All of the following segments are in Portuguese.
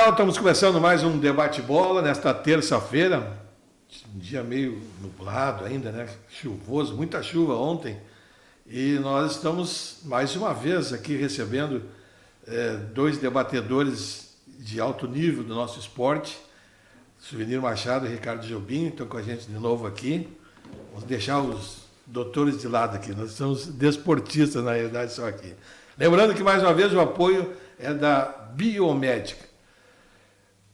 legal, estamos começando mais um debate-bola nesta terça-feira. Um dia meio nublado ainda, né? Chuvoso, muita chuva ontem. E nós estamos mais uma vez aqui recebendo dois debatedores de alto nível do nosso esporte. Suvenir Machado e Ricardo Jobim estão com a gente de novo aqui. Vamos deixar os doutores de lado aqui. Nós somos desportistas, na realidade, só aqui. Lembrando que, mais uma vez, o apoio é da Biomédica.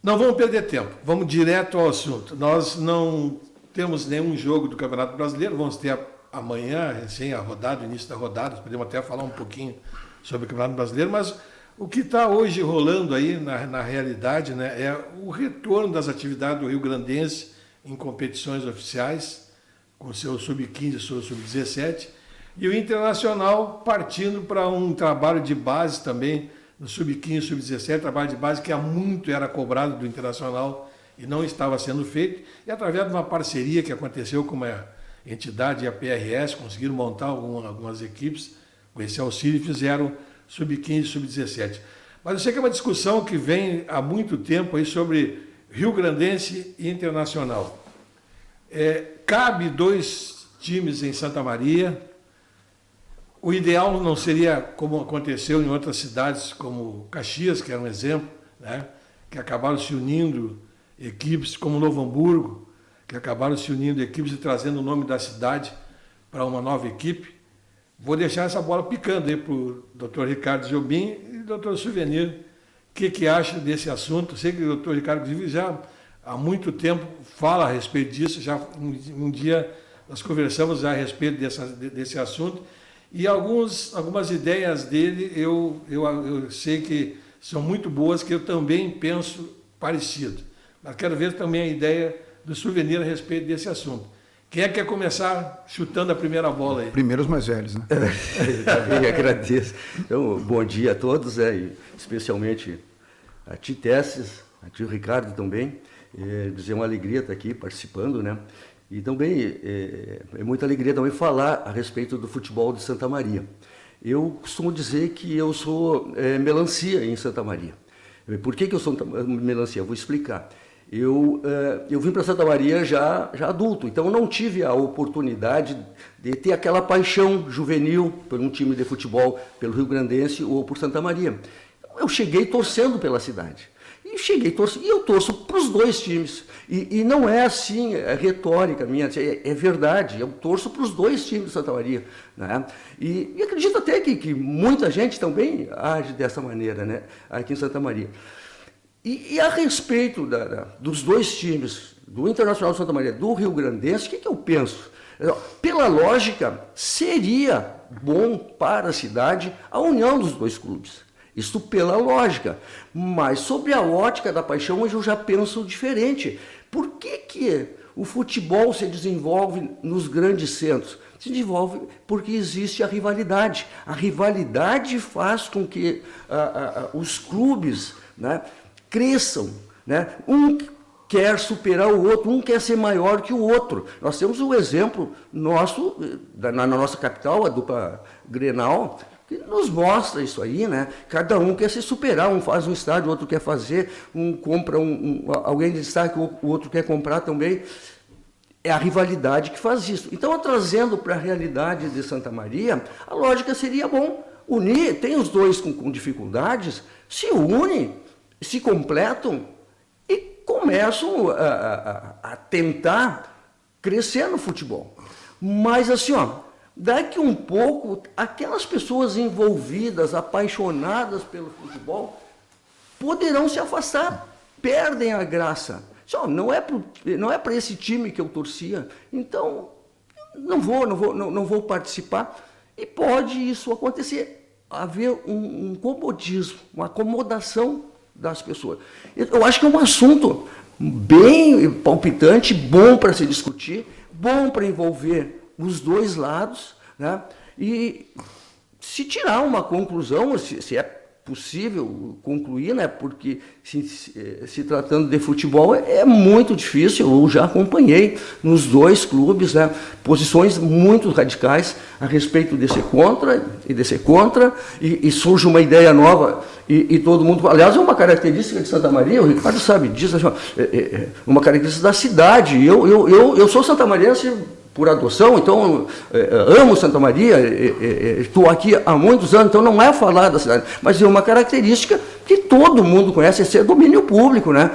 Não vamos perder tempo, vamos direto ao assunto. Nós não temos nenhum jogo do Campeonato Brasileiro, vamos ter amanhã, recém a rodada, o início da rodada, podemos até falar um pouquinho sobre o Campeonato Brasileiro, mas o que está hoje rolando aí na realidade, né, é o retorno das atividades do Rio-Grandense em competições oficiais, com seu sub-15 e seu sub-17, e o Internacional partindo para um trabalho de base também, no sub-15 e sub-17, trabalho de base que há muito era cobrado do Internacional e não estava sendo feito, e através de uma parceria que aconteceu com a entidade e a PRS, conseguiram montar algumas equipes, com esse auxílio, e fizeram sub-15 e sub-17. Mas eu sei que é uma discussão que vem há muito tempo aí sobre Rio-Grandense e Internacional. Cabe 2 times em Santa Maria. O ideal não seria como aconteceu em outras cidades, como Caxias, que era um exemplo, né, que acabaram se unindo equipes, como Novo Hamburgo, que acabaram se unindo equipes e trazendo o nome da cidade para uma nova equipe. Vou deixar essa bola picando aí para o doutor Ricardo Jobim e o doutor Suvenir. O que acha desse assunto? Sei que o doutor Ricardo já há muito tempo fala a respeito disso, já um dia nós conversamos já a respeito desse assunto. E algumas ideias dele eu sei que são muito boas, que eu também penso parecido. Mas quero ver também a ideia do Suvenir a respeito desse assunto. Quem é que quer começar chutando a primeira bola aí? Primeiro os mais velhos, né? Eu agradeço. Então, bom dia a todos, e especialmente a ti, Tesses, a ti, Ricardo, também. Dizer uma alegria estar aqui participando, né? E também é muita alegria também falar a respeito do futebol de Santa Maria. Eu costumo dizer que eu sou melancia em Santa Maria. Por que eu sou melancia? Eu vou explicar. Eu vim para Santa Maria já adulto, então eu não tive a oportunidade de ter aquela paixão juvenil por um time de futebol, pelo Rio-Grandense ou por Santa Maria. Eu cheguei torcendo pela cidade. E eu torço para os 2 times. E não é assim, é retórica minha, é verdade. Eu torço para os 2 times de Santa Maria. Né? E acredito até que muita gente também age dessa maneira, né, aqui em Santa Maria. E a respeito dos 2 times, do Internacional de Santa Maria, do Rio-Grandense, o que eu penso? Pela lógica, seria bom para a cidade a união dos 2 clubes. Isso pela lógica, mas sobre a ótica da paixão hoje eu já penso diferente. Por que o futebol se desenvolve nos grandes centros? Se desenvolve porque existe a rivalidade. A rivalidade faz com que os clubes, né, cresçam. Né? Um quer superar o outro, um quer ser maior que o outro. Nós temos um exemplo nosso, na nossa capital, a dupla Grenal, que nos mostra isso aí, né? Cada um quer se superar, um faz um estádio, o outro quer fazer, um compra, alguém de destaque, o outro quer comprar também. É a rivalidade que faz isso. Então, trazendo para a realidade de Santa Maria, a lógica seria bom unir, tem os 2 com dificuldades, se unem, se completam e começam a tentar crescer no futebol. Mas assim, daqui um pouco, aquelas pessoas envolvidas, apaixonadas pelo futebol, poderão se afastar, perdem a graça. Não é para esse time que eu torcia, então não vou participar. E pode isso acontecer, haver um comodismo, uma acomodação das pessoas. Eu acho que é um assunto bem palpitante, bom para se discutir, bom para envolver os 2 lados, né? E se tirar uma conclusão, se é possível concluir, né? Porque se tratando de futebol é muito difícil. Eu já acompanhei nos dois clubes, né, posições muito radicais a respeito de ser contra e surge uma ideia nova e todo mundo... Aliás, é uma característica de Santa Maria, o Ricardo sabe disso, uma característica da cidade. Eu sou santamariense por adoção, então amo Santa Maria, estou aqui há muitos anos, então não é falar da cidade, mas é uma característica que todo mundo conhece, é ser domínio público, né?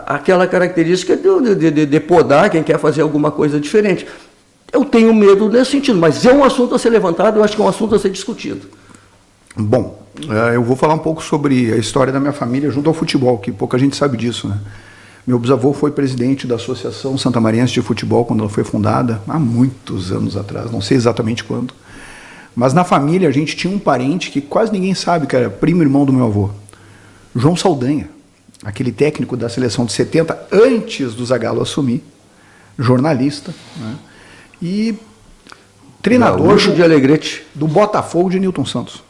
Aquela característica de podar quem quer fazer alguma coisa diferente. Eu tenho medo nesse sentido, mas é um assunto a ser levantado, eu acho que é um assunto a ser discutido. Bom, eu vou falar um pouco sobre a história da minha família junto ao futebol, que pouca gente sabe disso, né? Meu bisavô foi presidente da Associação Santamariense de Futebol quando ela foi fundada, há muitos anos atrás, não sei exatamente quando. Mas na família a gente tinha um parente que quase ninguém sabe, que era primo irmão do meu avô, João Saldanha, aquele técnico da seleção de 70, antes do Zagallo assumir, jornalista, né? E treinador de Alegrete do Botafogo de Newton Santos.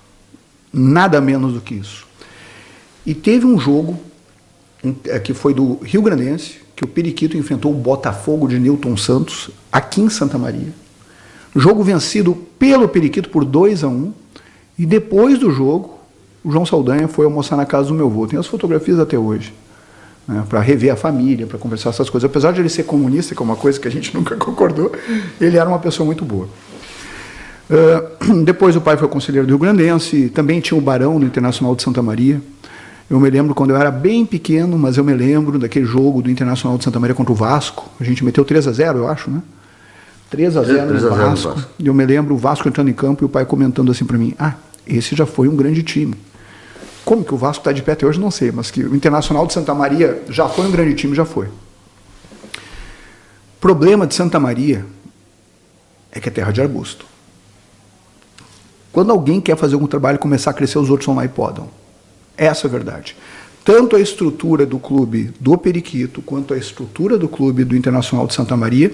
Nada menos do que isso. E teve um jogo que foi do Rio Grandense, que o Periquito enfrentou o Botafogo de Newton Santos, aqui em Santa Maria. Jogo vencido pelo Periquito por 2-1, e depois do jogo, o João Saldanha foi almoçar na casa do meu avô. Tem as fotografias até hoje, né, para rever a família, para conversar essas coisas. Apesar de ele ser comunista, que é uma coisa que a gente nunca concordou, ele era uma pessoa muito boa. Depois o pai foi conselheiro do Rio Grandense, também tinha o Barão no Internacional de Santa Maria. Eu me lembro quando eu era bem pequeno, mas eu me lembro daquele jogo do Internacional de Santa Maria contra o Vasco. A gente meteu 3-0, eu acho, né? 3-0 no Vasco. E eu me lembro o Vasco entrando em campo e o pai comentando assim para mim: esse já foi um grande time. Como que o Vasco está de pé até hoje, não sei, mas que o Internacional de Santa Maria já foi um grande time, já foi. O problema de Santa Maria é que é terra de arbusto. Quando alguém quer fazer algum trabalho e começar a crescer, os outros vão lá e podam. Essa é a verdade. Tanto a estrutura do clube do Periquito, quanto a estrutura do clube do Internacional de Santa Maria,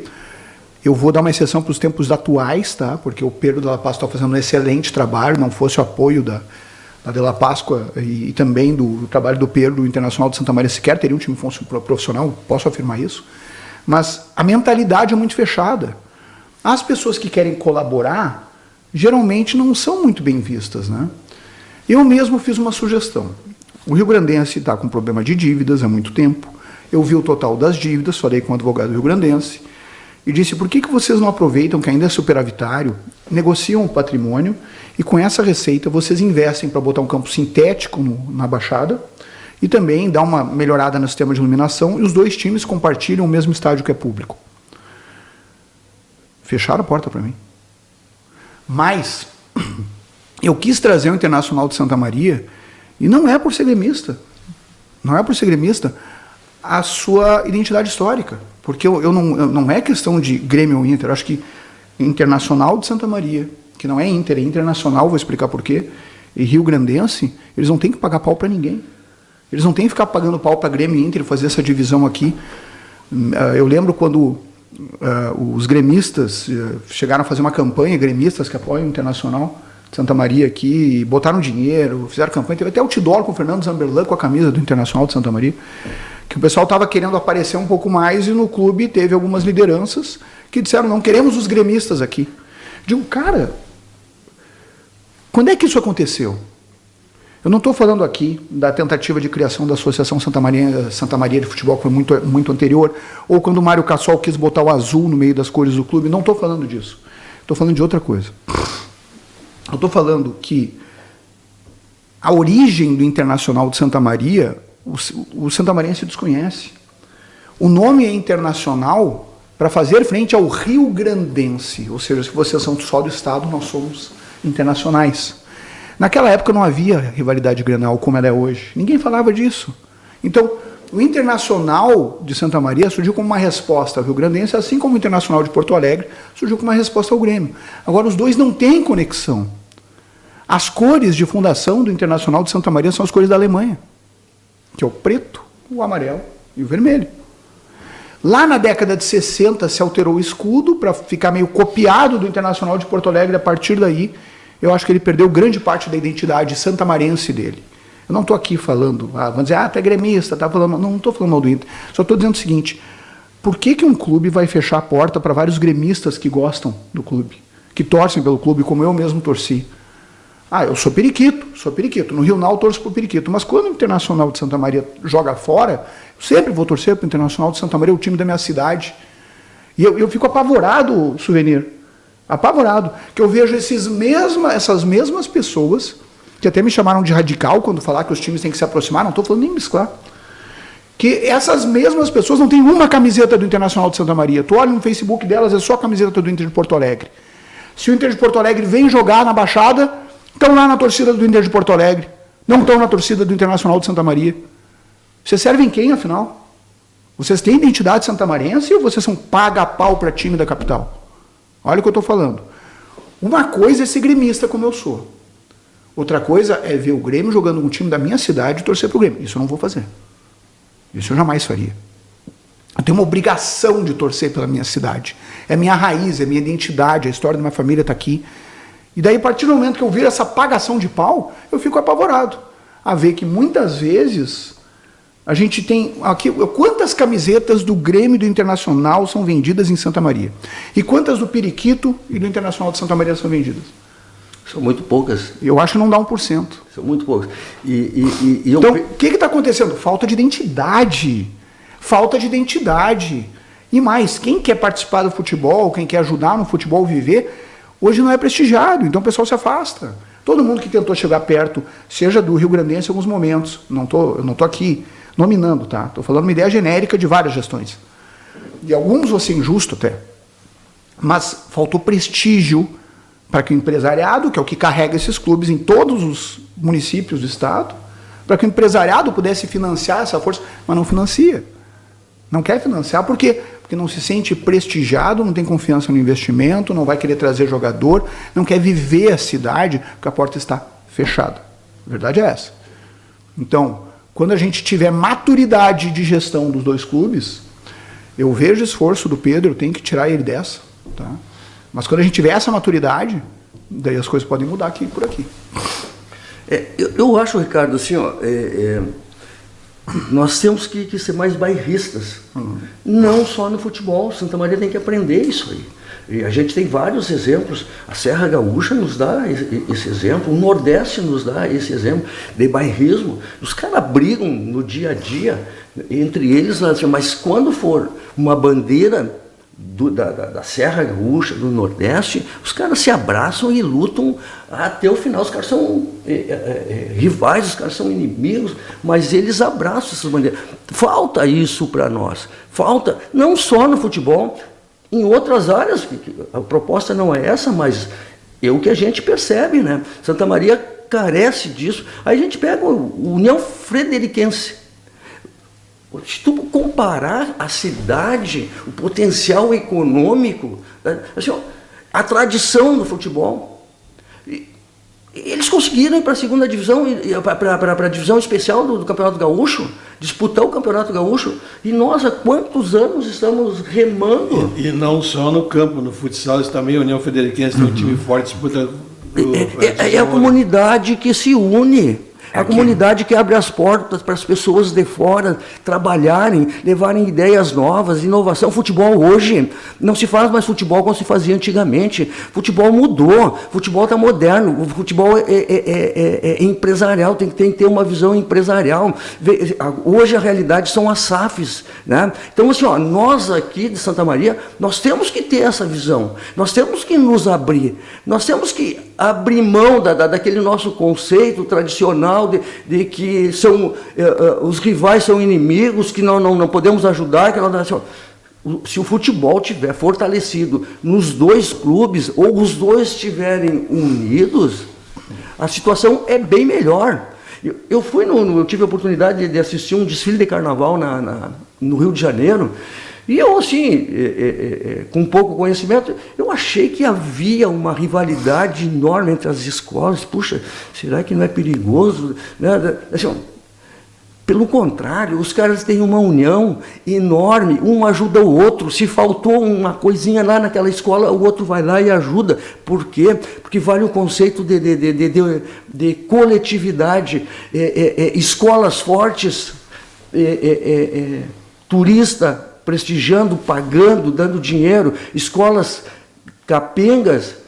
eu vou dar uma exceção para os tempos atuais, tá? Porque o Pedro de la Páscoa está fazendo um excelente trabalho, não fosse o apoio da de la Páscoa e também do trabalho do Pedro, do Internacional de Santa Maria, sequer teria um time profissional, posso afirmar isso. Mas a mentalidade é muito fechada. As pessoas que querem colaborar, geralmente não são muito bem vistas, né? Eu mesmo fiz uma sugestão. O Rio Grandense está com problema de dívidas há muito tempo. Eu vi o total das dívidas, falei com o advogado do Rio Grandense e disse: por que vocês não aproveitam que ainda é superavitário, negociam o patrimônio e com essa receita vocês investem para botar um campo sintético na Baixada e também dar uma melhorada no sistema de iluminação, e os dois times compartilham o mesmo estádio que é público. Fecharam a porta para mim. Mas eu quis trazer o Internacional de Santa Maria, e não é por ser gremista, a sua identidade histórica, porque não é questão de Grêmio ou Inter. Eu acho que Internacional de Santa Maria, que não é Inter, é Internacional, vou explicar por quê, e Rio Grandense, eles não têm que pagar pau para ninguém. Eles não têm que ficar pagando pau para Grêmio e Inter e fazer essa divisão aqui. Eu lembro quando os gremistas chegaram a fazer uma campanha, gremistas que apoiam o Internacional de Santa Maria aqui, botaram dinheiro, fizeram campanha, teve até outdoor com o Fernando Zamberlan com a camisa do Internacional de Santa Maria, que o pessoal estava querendo aparecer um pouco mais, e no clube teve algumas lideranças que disseram: não queremos os gremistas aqui. Digo, cara, quando é que isso aconteceu? Eu não estou falando aqui da tentativa de criação da Associação Santa Maria de Futebol, que foi muito, muito anterior, ou quando o Mário Cassol quis botar o azul no meio das cores do clube. Não estou falando disso. Estou falando de outra coisa. Eu estou falando que a origem do Internacional de Santa Maria, o santamariense desconhece. O nome é Internacional para fazer frente ao Rio Grandense, ou seja, se vocês são só do estado, nós somos internacionais. Naquela época não havia rivalidade Grenal como ela é hoje. Ninguém falava disso. Então, o Internacional de Santa Maria surgiu como uma resposta ao Rio Grandense, assim como o Internacional de Porto Alegre surgiu como uma resposta ao Grêmio. Agora, os dois não têm conexão. As cores de fundação do Internacional de Santa Maria são as cores da Alemanha, que é o preto, o amarelo e o vermelho. Lá na década de 60 se alterou o escudo para ficar meio copiado do Internacional de Porto Alegre. A partir daí eu acho que ele perdeu grande parte da identidade santamarense dele. Eu não estou aqui falando, vamos dizer, tu é gremista, tá falando, não estou falando mal do Inter. Só estou dizendo o seguinte, por que um clube vai fechar a porta para vários gremistas que gostam do clube, que torcem pelo clube, como eu mesmo torci? Eu sou periquito. No Rio Nau eu torço pro periquito. Mas quando o Internacional de Santa Maria joga fora, eu sempre vou torcer pro Internacional de Santa Maria, o time da minha cidade. E eu fico apavorado, Souvenir. Apavorado. Que eu vejo essas mesmas pessoas, que até me chamaram de radical quando falar que os times têm que se aproximar, não estou falando nem mesclar. Que essas mesmas pessoas não têm uma camiseta do Internacional de Santa Maria. Tu olha no Facebook delas, é só a camiseta do Inter de Porto Alegre. Se o Inter de Porto Alegre vem jogar na Baixada, estão lá na torcida do Inter de Porto Alegre. Não estão na torcida do Internacional de Santa Maria. Vocês servem quem, afinal? Vocês têm identidade santamarense ou vocês são paga-pau para time da capital? Olha o que eu estou falando. Uma coisa é ser gremista, como eu sou. Outra coisa é ver o Grêmio jogando com um time da minha cidade e torcer para o Grêmio. Isso eu não vou fazer. Isso eu jamais faria. Eu tenho uma obrigação de torcer pela minha cidade. É minha raiz, é minha identidade, a história da minha família está aqui. E daí, a partir do momento que eu viro essa pagação de pau, eu fico apavorado. A ver que muitas vezes a gente tem aqui, quantas camisetas do Grêmio e do Internacional são vendidas em Santa Maria? E quantas do Periquito e do Internacional de Santa Maria são vendidas? São muito poucas. Eu acho que não dá 1%. São muito poucas. Então, o que está acontecendo? Falta de identidade. Falta de identidade. E mais, quem quer participar do futebol, quem quer ajudar no futebol viver, hoje não é prestigiado, então o pessoal se afasta. Todo mundo que tentou chegar perto, seja do Rio Grandense em alguns momentos, eu não estou aqui nominando, tá? Estou falando uma ideia genérica de várias gestões. E alguns vou ser injusto até, mas faltou prestígio para que o empresariado, que é o que carrega esses clubes em todos os municípios do estado, para que o empresariado pudesse financiar essa força, mas não financia. Não quer financiar, por quê? Porque não se sente prestigiado, não tem confiança no investimento, não vai querer trazer jogador, não quer viver a cidade, porque a porta está fechada. A verdade é essa. Então, quando a gente tiver maturidade de gestão dos dois clubes, eu vejo o esforço do Pedro, eu tenho que tirar ele dessa. Tá? Mas quando a gente tiver essa maturidade, daí as coisas podem mudar aqui por aqui. Eu acho, Ricardo, assim, nós temos que ser mais bairristas. Não só no futebol. Santa Maria tem que aprender isso aí. E a gente tem vários exemplos. A Serra Gaúcha nos dá esse exemplo. O Nordeste nos dá esse exemplo de bairrismo. Os caras brigam no dia a dia entre eles, mas quando for uma bandeira da Serra Gaúcha, do Nordeste, os caras se abraçam e lutam até o final. Os caras são rivais, os caras são inimigos, mas eles abraçam essas bandeiras. Falta isso para nós. Falta, não só no futebol, em outras áreas. A proposta não é essa, mas é o que a gente percebe, né? Santa Maria carece disso. Aí a gente pega o União Frederiquense. Se tu comparar a cidade, o potencial econômico, assim, a tradição do futebol, eles conseguiram ir para a segunda divisão, para a divisão especial do Campeonato Gaúcho, disputar o Campeonato Gaúcho, e nós há quantos anos estamos remando? E não só no campo, no futsal, isso também a União Frederiquense tem um time forte, disputa. É a comunidade que se une. A comunidade que abre as portas para as pessoas de fora trabalharem, levarem ideias novas, inovação. Futebol hoje não se faz mais futebol como se fazia antigamente. Futebol mudou, futebol está moderno, o futebol é empresarial, tem que ter uma visão empresarial. Hoje a realidade são as SAFs, né? Então, assim, nós aqui de Santa Maria, nós temos que ter essa visão, nós temos que nos abrir, nós temos que abrir mão daquele nosso conceito tradicional de que os rivais são inimigos, que não podemos ajudar. Se o futebol tiver fortalecido nos dois clubes, ou os dois estiverem unidos, a situação é bem melhor. Eu tive a oportunidade de assistir um desfile de carnaval no Rio de Janeiro, e eu, assim, com pouco conhecimento, eu achei que havia uma rivalidade enorme entre as escolas. Puxa, será que não é perigoso? Né? Assim, Pelo contrário, os caras têm uma união enorme, um ajuda o outro. Se faltou uma coisinha lá naquela escola, o outro vai lá e ajuda. Por quê? Porque vale o conceito de coletividade. Escolas fortes, turista prestigiando, pagando, dando dinheiro. Escolas capengas,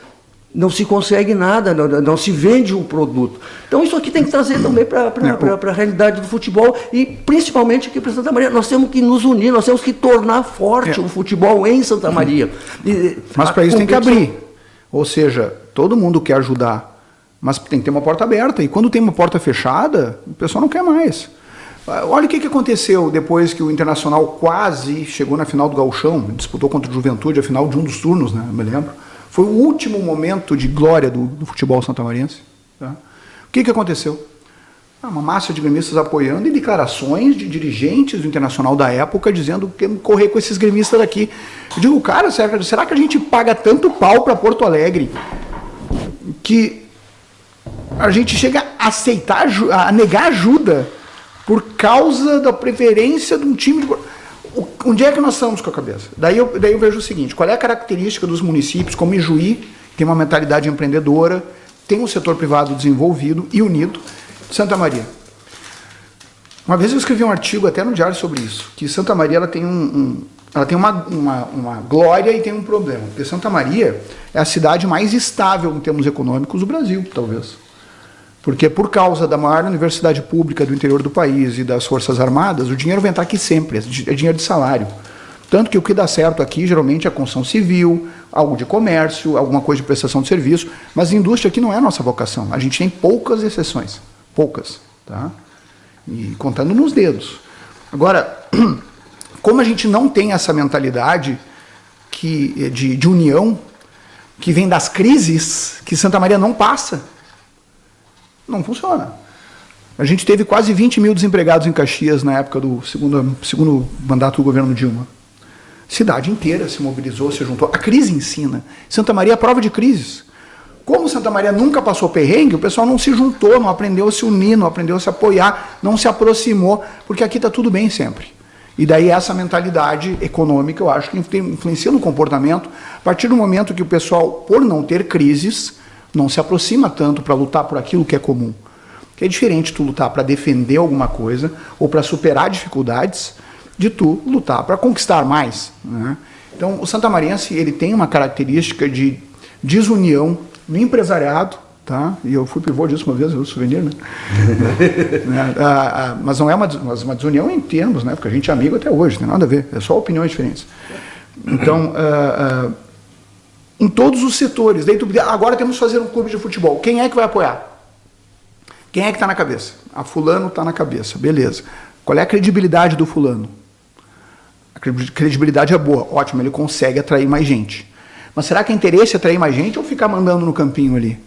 não se consegue nada, não se vende um produto. Então isso aqui tem que trazer também para a realidade do futebol e principalmente aqui para Santa Maria. Nós temos que nos unir, nós temos que tornar forte o futebol em Santa Maria. Mas para isso tem que abrir. Ou seja, todo mundo quer ajudar, mas tem que ter uma porta aberta. E quando tem uma porta fechada, o pessoal não quer mais. Olha o que aconteceu depois que o Internacional quase chegou na final do Gauchão, disputou contra o Juventude a final de um dos turnos, né? Eu me lembro. Foi o último momento de glória do futebol santamarense. Tá? O que aconteceu? Uma massa de gremistas apoiando e declarações de dirigentes do Internacional da época dizendo que correr com esses gremistas daqui. Eu digo, cara, será que a gente paga tanto pau para Porto Alegre que a gente chega a aceitar, a negar ajuda por causa da preferência de um time de... Onde é que nós estamos com a cabeça? Daí eu vejo o seguinte, qual é a característica dos municípios, como Ijuí, tem uma mentalidade empreendedora, tem um setor privado desenvolvido e unido, Santa Maria. Uma vez eu escrevi um artigo até no diário sobre isso, que Santa Maria ela tem uma glória e tem um problema, porque Santa Maria é a cidade mais estável em termos econômicos do Brasil, talvez. Porque por causa da maior universidade pública do interior do país e das Forças Armadas, o dinheiro vai entrar aqui sempre, é dinheiro de salário. Tanto que o que dá certo aqui, geralmente, é a construção civil, algo de comércio, alguma coisa de prestação de serviço, mas a indústria aqui não é a nossa vocação. A gente tem poucas exceções, poucas, tá? E contando nos dedos. Agora, como a gente não tem essa mentalidade de união, que vem das crises, que Santa Maria não passa, não funciona. A gente teve quase 20 mil desempregados em Caxias na época do segundo mandato do governo Dilma. Cidade inteira se mobilizou, se juntou. A crise ensina. Santa Maria é prova de crises. Como Santa Maria nunca passou perrengue, o pessoal não se juntou, não aprendeu a se unir, não aprendeu a se apoiar, não se aproximou, porque aqui está tudo bem sempre. E daí essa mentalidade econômica, eu acho que influencia no comportamento, a partir do momento que o pessoal, por não ter crises, não se aproxima tanto para lutar por aquilo que é comum. Que é diferente tu lutar para defender alguma coisa ou para superar dificuldades de tu lutar para conquistar mais. Né? Então, o santamarense ele tem uma característica de desunião no empresariado, tá? E eu fui pivô disso uma vez, eu souvenir, né? Mas não é uma desunião em termos, né? Porque a gente é amigo até hoje, não tem nada a ver, é só opiniões diferentes. Então, em todos os setores. Daí agora temos que fazer um clube de futebol. Quem é que vai apoiar? Quem é que está na cabeça? A fulano está na cabeça, beleza. Qual é a credibilidade do fulano? A credibilidade é boa, ótimo, ele consegue atrair mais gente. Mas será que é interesse atrair mais gente ou ficar mandando no campinho ali?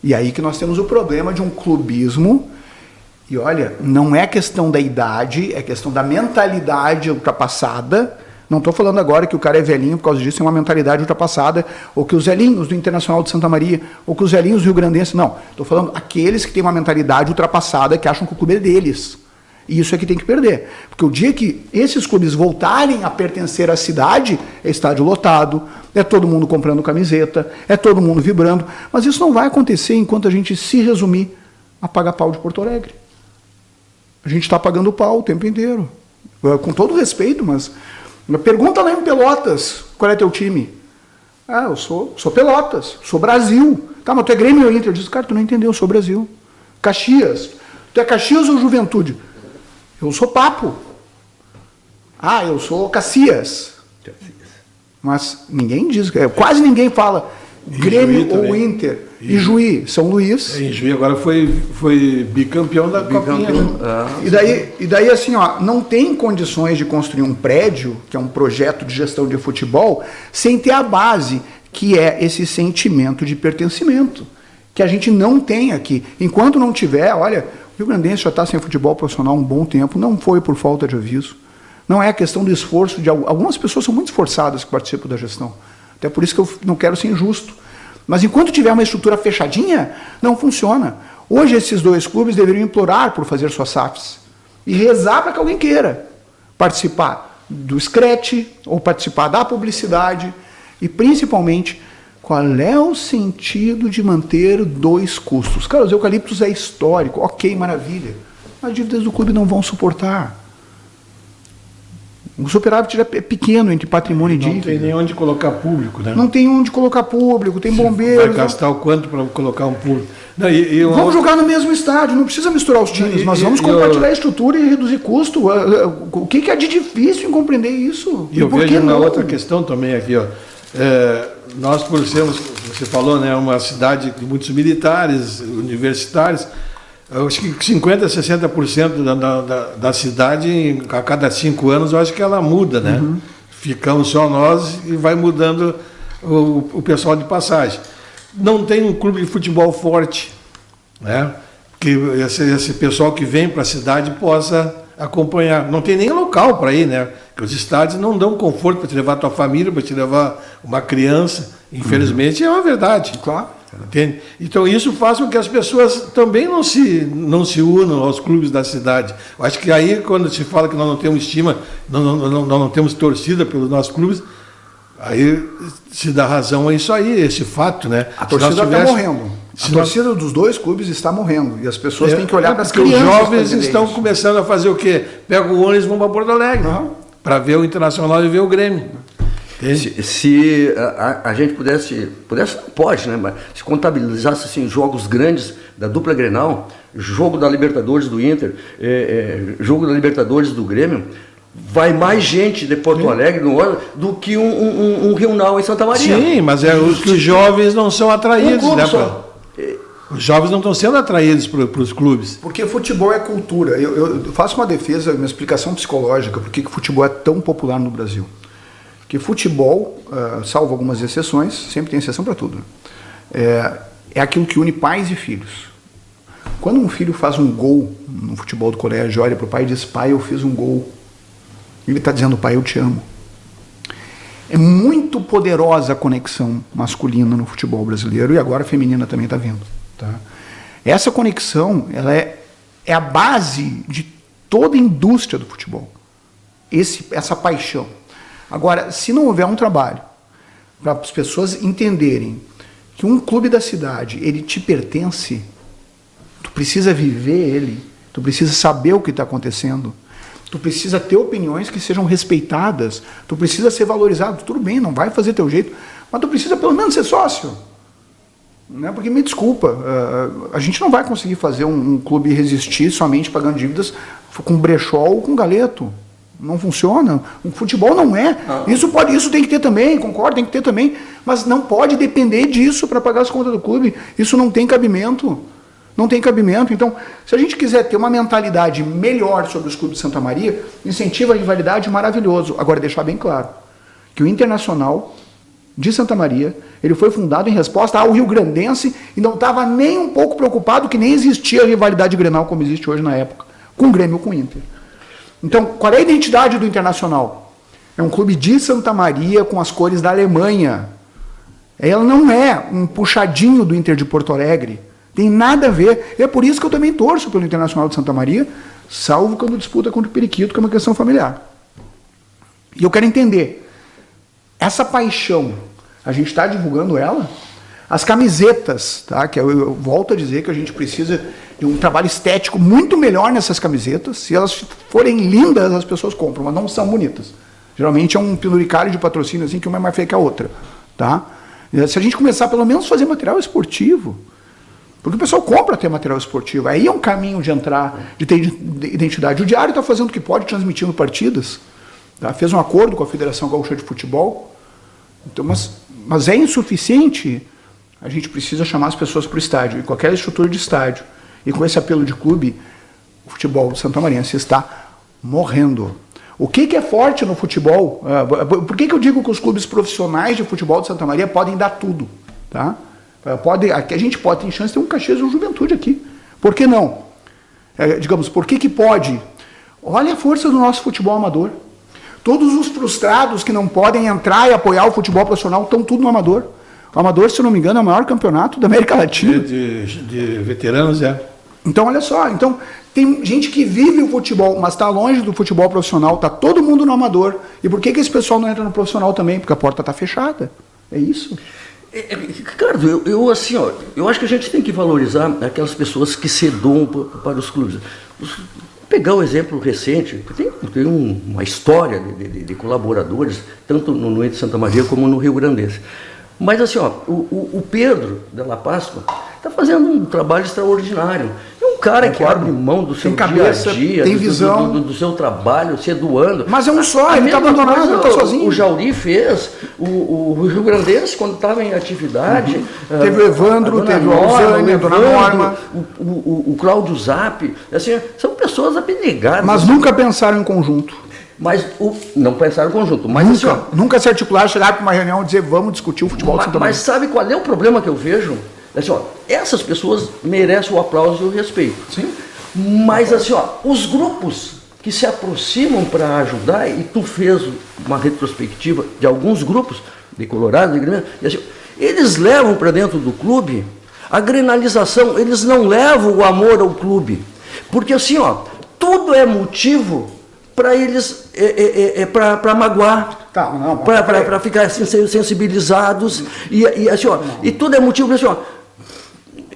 E aí que nós temos o problema de um clubismo. E olha, não é questão da idade, é questão da mentalidade ultrapassada. Não estou falando agora que o cara é velhinho por causa disso, tem uma mentalidade ultrapassada, ou que os velhinhos do Internacional de Santa Maria, ou que os velhinhos do Rio Grandense, não. Estou falando aqueles que têm uma mentalidade ultrapassada, que acham que o clube é deles. E isso é que tem que perder. Porque o dia que esses clubes voltarem a pertencer à cidade, é estádio lotado, é todo mundo comprando camiseta, é todo mundo vibrando, mas isso não vai acontecer enquanto a gente se resumir a pagar pau de Porto Alegre. A gente está pagando pau o tempo inteiro. Com todo respeito, mas... Pergunta lá em Pelotas, qual é teu time? Eu sou Pelotas, sou Brasil. Tá, mas tu é Grêmio ou Inter? Eu disse, cara, tu não entendeu, eu sou Brasil. Caxias, tu é Caxias ou Juventude? Eu sou Papo. Eu sou Caxias. Mas ninguém diz, quase ninguém fala Grêmio ou Inter. Ijuí, São Luís. Ijuí agora foi bicampeão da Copinha. E daí assim, não tem condições de construir um prédio, que é um projeto de gestão de futebol, sem ter a base, que é esse sentimento de pertencimento, que a gente não tem aqui. Enquanto não tiver, olha, o Rio Grandense já está sem futebol profissional há um bom tempo, não foi por falta de aviso. Não é a questão do esforço de... Algumas pessoas são muito esforçadas que participam da gestão. Até por isso que eu não quero ser injusto. Mas enquanto tiver uma estrutura fechadinha, não funciona. Hoje esses dois clubes deveriam implorar por fazer suas SAFs. e rezar para que alguém queira participar do scratch ou participar da publicidade e principalmente qual é o sentido de manter 2 custos. Cara, os eucaliptos é histórico, ok, maravilha, as dívidas do clube não vão suportar. O superávit é pequeno entre patrimônio e dívida. Não tem nem onde colocar público, né? Não tem onde colocar público, tem bombeiros. Vai gastar o quanto para colocar um público? Não, vamos jogar no mesmo estádio, não precisa misturar os times, mas vamos compartilhar a estrutura e reduzir custo. O que é de difícil em compreender isso? E eu vejo uma outra questão também aqui, ó. Nós, por sermos, você falou, né, uma cidade de muitos militares, universitários, eu acho que 50% a 60% da cidade, a cada 5 anos, eu acho que ela muda, né? Uhum. Ficamos só nós e vai mudando o pessoal de passagem. Não tem um clube de futebol forte, né? Que esse pessoal que vem para a cidade possa acompanhar. Não tem nem local para ir, né? Porque os estádios não dão conforto para te levar a tua família, para te levar uma criança. Infelizmente, é uma verdade. Claro. Entende? Então isso faz com que as pessoas também não se unam aos clubes da cidade. Eu acho que aí, quando se fala que nós não temos estima, nós não temos torcida pelos nossos clubes, aí se dá razão a isso aí, esse fato, né? A torcida está morrendo. A torcida dos 2 clubes está morrendo. E as pessoas têm que olhar para as crianças. Os jovens estão começando a fazer o quê? Pegam o ônibus e vão para Porto Alegre, para ver o Internacional e ver o Grêmio. Se a gente pudesse, pode, né? Mas se contabilizasse assim, jogos grandes da dupla Grenal, jogo da Libertadores do Inter, jogo da Libertadores do Grêmio, vai mais gente de Porto Alegre no ano do que um Rio em Santa Maria. Sim, mas os jovens não são atraídos, né? Os jovens não estão sendo atraídos para os clubes. Porque futebol é cultura. Eu faço uma defesa, uma explicação psicológica por que o futebol é tão popular no Brasil. Que futebol, salvo algumas exceções, sempre tem exceção para tudo, é aquilo que une pais e filhos. Quando um filho faz um gol no futebol do colégio, olha para o pai e diz: pai, eu fiz um gol. Ele está dizendo: pai, eu te amo. É muito poderosa a conexão masculina no futebol brasileiro e agora a feminina também está vindo. Tá? Essa conexão ela é a base de toda a indústria do futebol. Essa paixão. Agora, se não houver um trabalho para as pessoas entenderem que um clube da cidade, ele te pertence, tu precisa viver ele, tu precisa saber o que está acontecendo, tu precisa ter opiniões que sejam respeitadas, tu precisa ser valorizado, tudo bem, não vai fazer teu jeito, mas tu precisa pelo menos ser sócio. Né? Porque, me desculpa, a gente não vai conseguir fazer um clube resistir somente pagando dívidas com brechó ou com galeto. Não funciona. O futebol não é. Isso tem que ter também, concordo, tem que ter também. Mas não pode depender disso para pagar as contas do clube. Isso não tem cabimento. Não tem cabimento. Então, se a gente quiser ter uma mentalidade melhor sobre os clubes de Santa Maria, incentiva a rivalidade, maravilhoso. Agora, deixar bem claro que o Internacional de Santa Maria, ele foi fundado em resposta ao Rio Grandense e não estava nem um pouco preocupado que nem existia a rivalidade Grenal como existe hoje na época, com o Grêmio ou com o Inter. Então, qual é a identidade do Internacional? É um clube de Santa Maria com as cores da Alemanha. Ela não é um puxadinho do Inter de Porto Alegre. Tem nada a ver. E é por isso que eu também torço pelo Internacional de Santa Maria, salvo quando disputa contra o Periquito, que é uma questão familiar. E eu quero entender, essa paixão, a gente está divulgando ela? As camisetas, tá? Que eu volto a dizer que a gente precisa de um trabalho estético muito melhor nessas camisetas. Se elas forem lindas, as pessoas compram, mas não são bonitas. Geralmente é um penduricário de patrocínio assim, que uma é mais feia que a outra. Tá? Se a gente começar pelo menos a fazer material esportivo, porque o pessoal compra ter material esportivo, aí é um caminho de entrar, de ter identidade. O Diário está fazendo o que pode, transmitindo partidas. Tá? Fez um acordo com a Federação Gaúcha de Futebol. Então, mas é insuficiente. A gente precisa chamar as pessoas para o estádio. E qualquer estrutura de estádio, e com esse apelo de clube, o futebol santamarense está morrendo. O que é forte no futebol? Por que eu digo que os clubes profissionais de futebol de Santa Maria podem dar tudo? Tá? A gente pode ter chance de ter um Caxias e um Juventude aqui. Por que não? Digamos, por que pode? Olha a força do nosso futebol amador. Todos os frustrados que não podem entrar e apoiar o futebol profissional estão tudo no amador. O amador, se não me engano, é o maior campeonato da América Latina. De veteranos, é. Então, olha só, então tem gente que vive o futebol, mas está longe do futebol profissional, está todo mundo no amador. E por que esse pessoal não entra no profissional também? Porque a porta está fechada. É isso. Ricardo, eu assim, ó, eu acho que a gente tem que valorizar aquelas pessoas que se doam para os clubes. Vou pegar um exemplo recente, tem uma história de colaboradores, tanto no Inter de Santa Maria como no Rio Grandense. Mas assim, ó, o Pedro Della Páscoa está fazendo um trabalho extraordinário. É um cara que abre mão do seu cabeça, dia a dia, tem visão. Do seu trabalho, se doando. Mas é um só, ele está abandonado, ele está sozinho. O Jauri fez, o Rio Grandense, quando estava em atividade. Teve o Evandro, teve o Alzane, a Dona Norma. O Cláudio Zap, assim, são pessoas abnegadas. Mas nunca pensaram em conjunto. Mas não pensaram em conjunto. Mas, nunca, assim, nunca se articular, chegar para uma reunião e dizer vamos discutir o futebol de Santa Maria. Mas sabe qual é o problema que eu vejo? Assim, ó, essas pessoas merecem o aplauso e o respeito. Sim. Mas assim, ó, os grupos que se aproximam para ajudar, e tu fez uma retrospectiva de alguns grupos de Colorado, de Grêmio, e assim, eles levam para dentro do clube a grenalização, eles não levam o amor ao clube. Porque assim, ó, tudo é motivo para eles, para magoar, tá, para ficar assim, sensibilizados, e assim, ó, e tudo é motivo para assim, ó,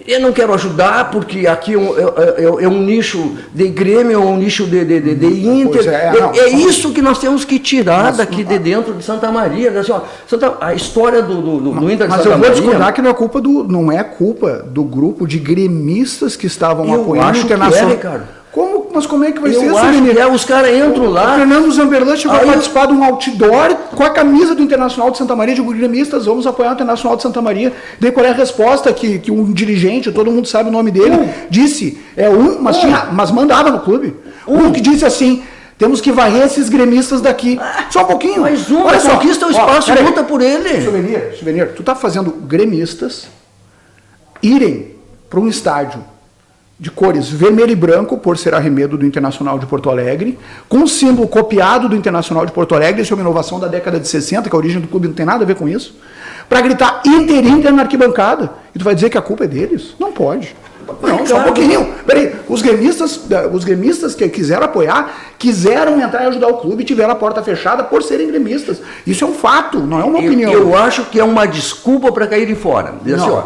eu não quero ajudar porque aqui é um nicho de Grêmio, é um nicho de Inter. É isso que nós temos que tirar daqui de dentro de Santa Maria. Assim, ó, a história do Inter de Santa Maria. Mas eu vou discordar que não é culpa do grupo de gremistas que estavam apoiando o Internacional. Ricardo. Mas como é que vai ser isso? Os caras entram lá. O Fernando Zamberlan chegou a participar de um outdoor com a camisa do Internacional de Santa Maria, de gremistas, vamos apoiar o Internacional de Santa Maria. Daí qual é a resposta que um dirigente, todo mundo sabe o nome dele, disse, mas mandava no clube. Que disse assim, temos que varrer esses gremistas daqui. Só um pouquinho. Mas conquista o espaço e luta por ele. Souvenir, tu tá fazendo gremistas irem para um estádio de cores vermelho e branco, por ser arremedo do Internacional de Porto Alegre, com um símbolo copiado do Internacional de Porto Alegre, isso é uma inovação da década de 60, que a origem do clube não tem nada a ver com isso, para gritar Inter na arquibancada. E tu vai dizer que a culpa é deles? Não pode. Não, só um pouquinho. Peraí, os gremistas que quiseram apoiar, quiseram entrar e ajudar o clube e tiveram a porta fechada por serem gremistas. Isso é um fato, não é uma opinião. Eu acho que é uma desculpa para caírem fora. Assim, ó,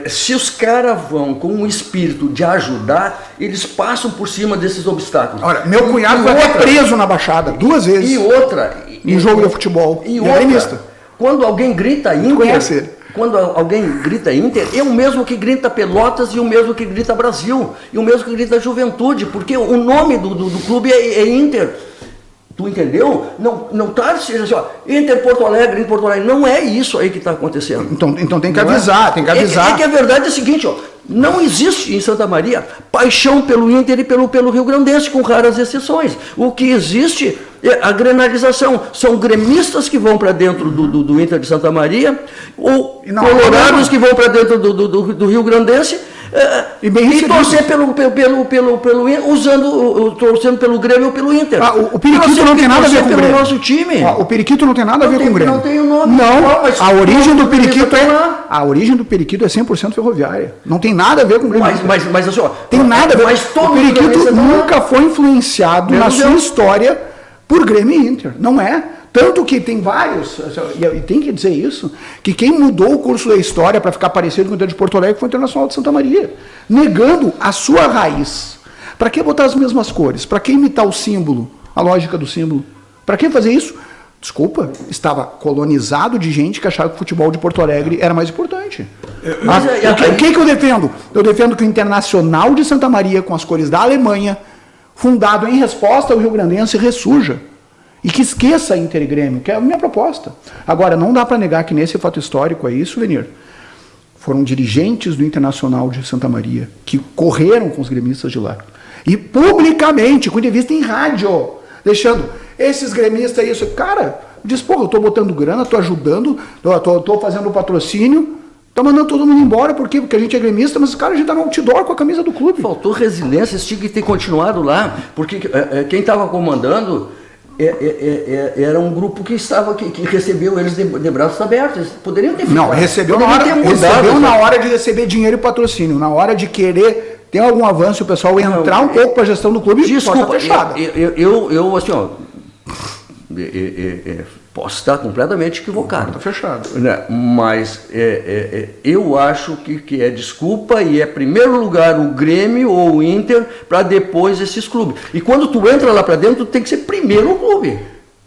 se os caras vão com um espírito de ajudar, eles passam por cima desses obstáculos. Olha, meu cunhado foi preso na Baixada 2 vezes. E outra. Em jogo de futebol. E outra. Gremista. Quando alguém grita Inter. Quando alguém grita Inter, é o mesmo que grita Pelotas e o mesmo que grita Brasil, e o mesmo que grita Juventude, porque o nome do clube é Inter. Tu entendeu? Não está assim, ó, Inter Porto Alegre, não é isso aí que está acontecendo. Então tem que avisar, tem que avisar. É que a verdade é a seguinte, ó, não existe em Santa Maria paixão pelo Inter e pelo Rio Grandense, com raras exceções. O que existe é a grenalização. São gremistas que vão para dentro do Inter de Santa Maria, ou colorados que vão para dentro do Rio Grandense, e torcer torcendo pelo Grêmio ou pelo Inter. O Periquito não tem nada a ver com o Grêmio. Nosso time. O Periquito não tem nada a ver com o Grêmio. Não tem o nome. Não, a origem do Periquito é 100% ferroviária. Não tem nada a ver com o Grêmio. Mas assim, ó, tem nada a ver. O Periquito nunca foi influenciado na sua história por Grêmio e Inter. Não é. Tanto que tem vários, e tem que dizer isso, que quem mudou o curso da história para ficar parecido com o Inter de Porto Alegre foi o Internacional de Santa Maria, negando a sua raiz. Para que botar as mesmas cores? Para que imitar o símbolo, a lógica do símbolo? Para que fazer isso? Desculpa, estava colonizado de gente que achava que o futebol de Porto Alegre era mais importante. O que eu defendo? Eu defendo que o Internacional de Santa Maria, com as cores da Alemanha, fundado em resposta ao Rio Grandense, ressurja. E que esqueça Inter e Grêmio, que é a minha proposta. Agora, não dá para negar que nesse fato histórico aí, Souvenir, foram dirigentes do Internacional de Santa Maria que correram com os gremistas de lá. E publicamente, com entrevista em rádio, deixando esses gremistas isso. Cara, diz, pô, eu estou botando grana, estou ajudando, estou fazendo o patrocínio, estou mandando todo mundo embora. Por quê? Porque a gente é gremista, mas, cara, a gente está no outdoor com a camisa do clube. Faltou resiliência, isso tinha que ter continuado lá, porque quem estava comandando era um grupo que recebeu eles de braços abertos. Eles poderiam ter ficado. Não, recebeu na hora de receber dinheiro e patrocínio, na hora de querer tem algum avanço e o pessoal entrar um pouco para a gestão do clube, desculpa, porta fechada. Eu assim, ó, posso estar completamente equivocado. Porta fechada. Né? Mas eu acho que é desculpa e é primeiro lugar o Grêmio ou o Inter para depois esses clubes. E quando tu entra lá para dentro, tem que ser primeiro o clube.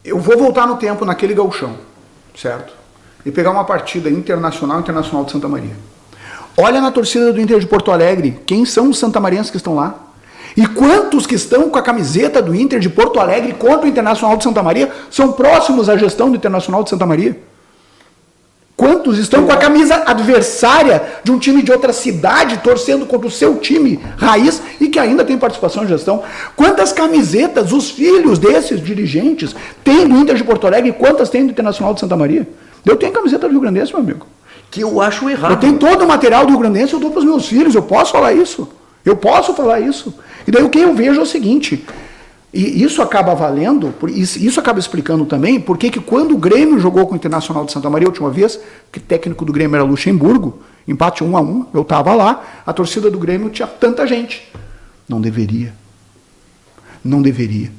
Eu vou voltar no tempo naquele gauchão, certo? E pegar uma partida Internacional de Santa Maria. Olha na torcida do Inter de Porto Alegre, quem são os santamarienses que estão lá? E quantos que estão com a camiseta do Inter de Porto Alegre contra o Internacional de Santa Maria são próximos à gestão do Internacional de Santa Maria? Quantos estão com a camisa adversária de um time de outra cidade torcendo contra o seu time raiz e que ainda tem participação em gestão? Quantas camisetas os filhos desses dirigentes têm do Inter de Porto Alegre e quantas têm do Internacional de Santa Maria? Eu tenho camiseta do Rio Grandense, meu amigo. Que eu acho errado. Eu tenho todo o material do Rio Grandense, eu dou para os meus filhos, eu posso falar isso. Eu posso falar isso. E daí o que eu vejo é o seguinte, e isso acaba valendo, isso acaba explicando também porque que quando o Grêmio jogou com o Internacional de Santa Maria a última vez, que o técnico do Grêmio era Luxemburgo, empate 1-1, eu estava lá, a torcida do Grêmio tinha tanta gente. Não deveria. Não deveria.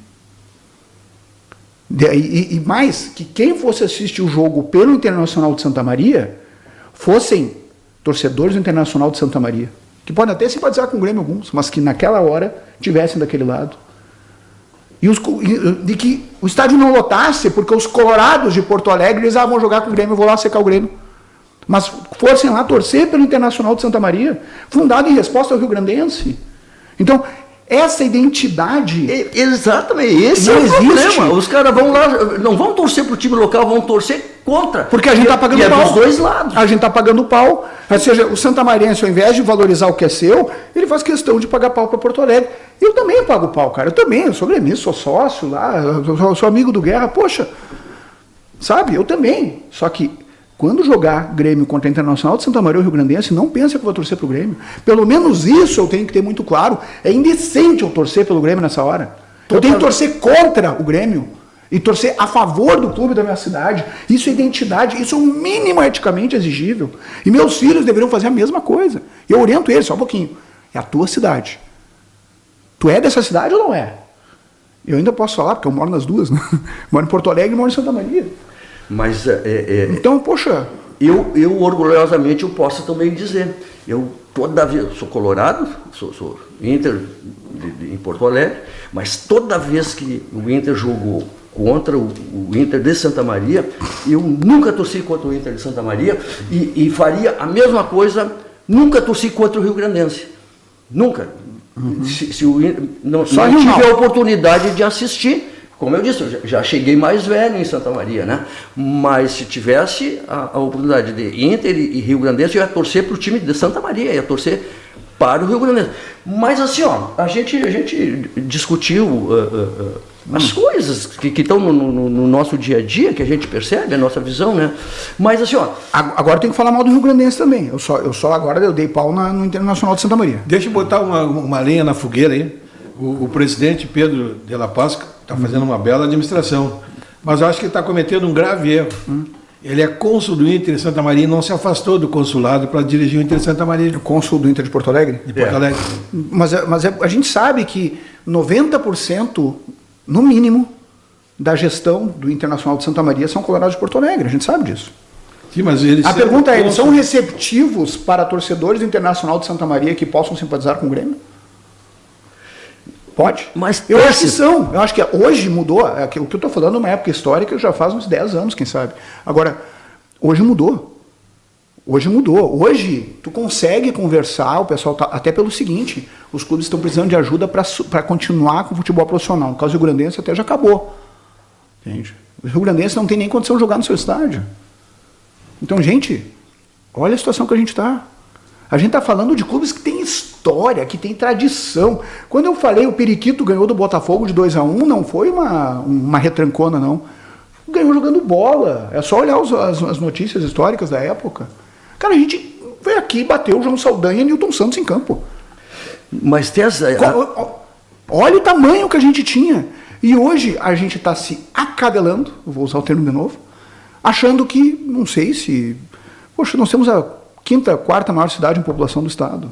E mais, que quem fosse assistir o jogo pelo Internacional de Santa Maria fossem torcedores do Internacional de Santa Maria, que podem até simpatizar com o Grêmio alguns, mas que naquela hora tivessem daquele lado. E que o estádio não lotasse, porque os colorados de Porto Alegre, eles vão jogar com o Grêmio, eu vou lá secar o Grêmio. Mas fossem lá torcer pelo Internacional de Santa Maria, fundado em resposta ao Rio Grandense. Então, essa identidade... Exatamente, esse é o problema. Os caras vão lá, não vão torcer para o time local, vão torcer contra. Porque a gente está pagando pau. É dos dois lados. A gente está pagando pau. Ou seja, o santamarense, ao invés de valorizar o que é seu, ele faz questão de pagar pau para Porto Alegre. Eu também pago pau, cara. Eu sou gremista, sou sócio lá, sou amigo do Guerra. Poxa, sabe? Eu também. Só que quando jogar Grêmio contra a Internacional de Santa Maria ou Rio Grandense, não pensa que eu vou torcer pro Grêmio. Pelo menos isso eu tenho que ter muito claro. É indecente eu torcer pelo Grêmio nessa hora. Eu tenho que torcer contra o Grêmio e torcer a favor do clube da minha cidade. Isso é identidade, isso é o mínimo eticamente exigível. E meus filhos deveriam fazer a mesma coisa. Eu oriento eles, só um pouquinho. É a tua cidade. Tu é dessa cidade ou não é? Eu ainda posso falar, porque eu moro nas duas, né? Moro em Porto Alegre e moro em Santa Maria. Mas então, poxa, eu orgulhosamente eu posso também dizer, eu toda vez sou colorado, sou Inter em Porto Alegre, mas toda vez que o Inter jogou contra o Inter de Santa Maria, eu nunca torci contra o Inter de Santa Maria e faria a mesma coisa, nunca torci contra o Rio Grandense, nunca. Se o Inter não tive a oportunidade de assistir. Como eu disse, eu já cheguei mais velho em Santa Maria, né? Mas se tivesse a oportunidade de Inter e Rio Grandense, eu ia torcer para o time de Santa Maria, ia torcer para o Rio Grandense. Mas assim, ó, a gente discutiu as coisas que estão no nosso dia a dia, que a gente percebe, a nossa visão, né? Mas assim, ó... Agora tem que falar mal do Rio Grandense também. Eu dei pau no Internacional de Santa Maria. Deixa eu botar uma lenha na fogueira aí. O presidente Pedro de la Paz está fazendo uma bela administração, mas eu acho que ele está cometendo um grave erro. Ele é cônsul do Inter em Santa Maria e não se afastou do consulado para dirigir o Inter em Santa Maria. O cônsul do Inter de Porto Alegre? De Porto Alegre. Mas a gente sabe que 90%, no mínimo, da gestão do Internacional de Santa Maria são colorados de Porto Alegre, a gente sabe disso. Sim, mas a pergunta é, eles são receptivos para torcedores do Internacional de Santa Maria que possam simpatizar com o Grêmio? Pode. Mas eu acho que são. Eu acho que hoje mudou. O que eu estou falando é uma época histórica já faz uns 10 anos, quem sabe. Agora, hoje mudou. Hoje mudou. Hoje, tu consegue conversar, o pessoal tá, até pelo seguinte, os clubes estão precisando de ajuda para continuar com o futebol profissional. No caso do Rio Grandense até já acabou. Entende? O Rio Grandense não tem nem condição de jogar no seu estádio. Então, gente, olha a situação que a gente está. A gente está falando de clubes que têm história, que têm tradição. Quando eu falei o Periquito ganhou do Botafogo de 2-1, não foi uma retrancona, não. Ganhou jogando bola. É só olhar as notícias históricas da época. Cara, a gente veio aqui, bateu o João Saldanha e Nilton Santos em campo. Mas tem olha o tamanho que a gente tinha. E hoje a gente está se acadelando, vou usar o termo de novo, achando que, não sei se... Poxa, nós temos a quinta, quarta maior cidade em população do estado.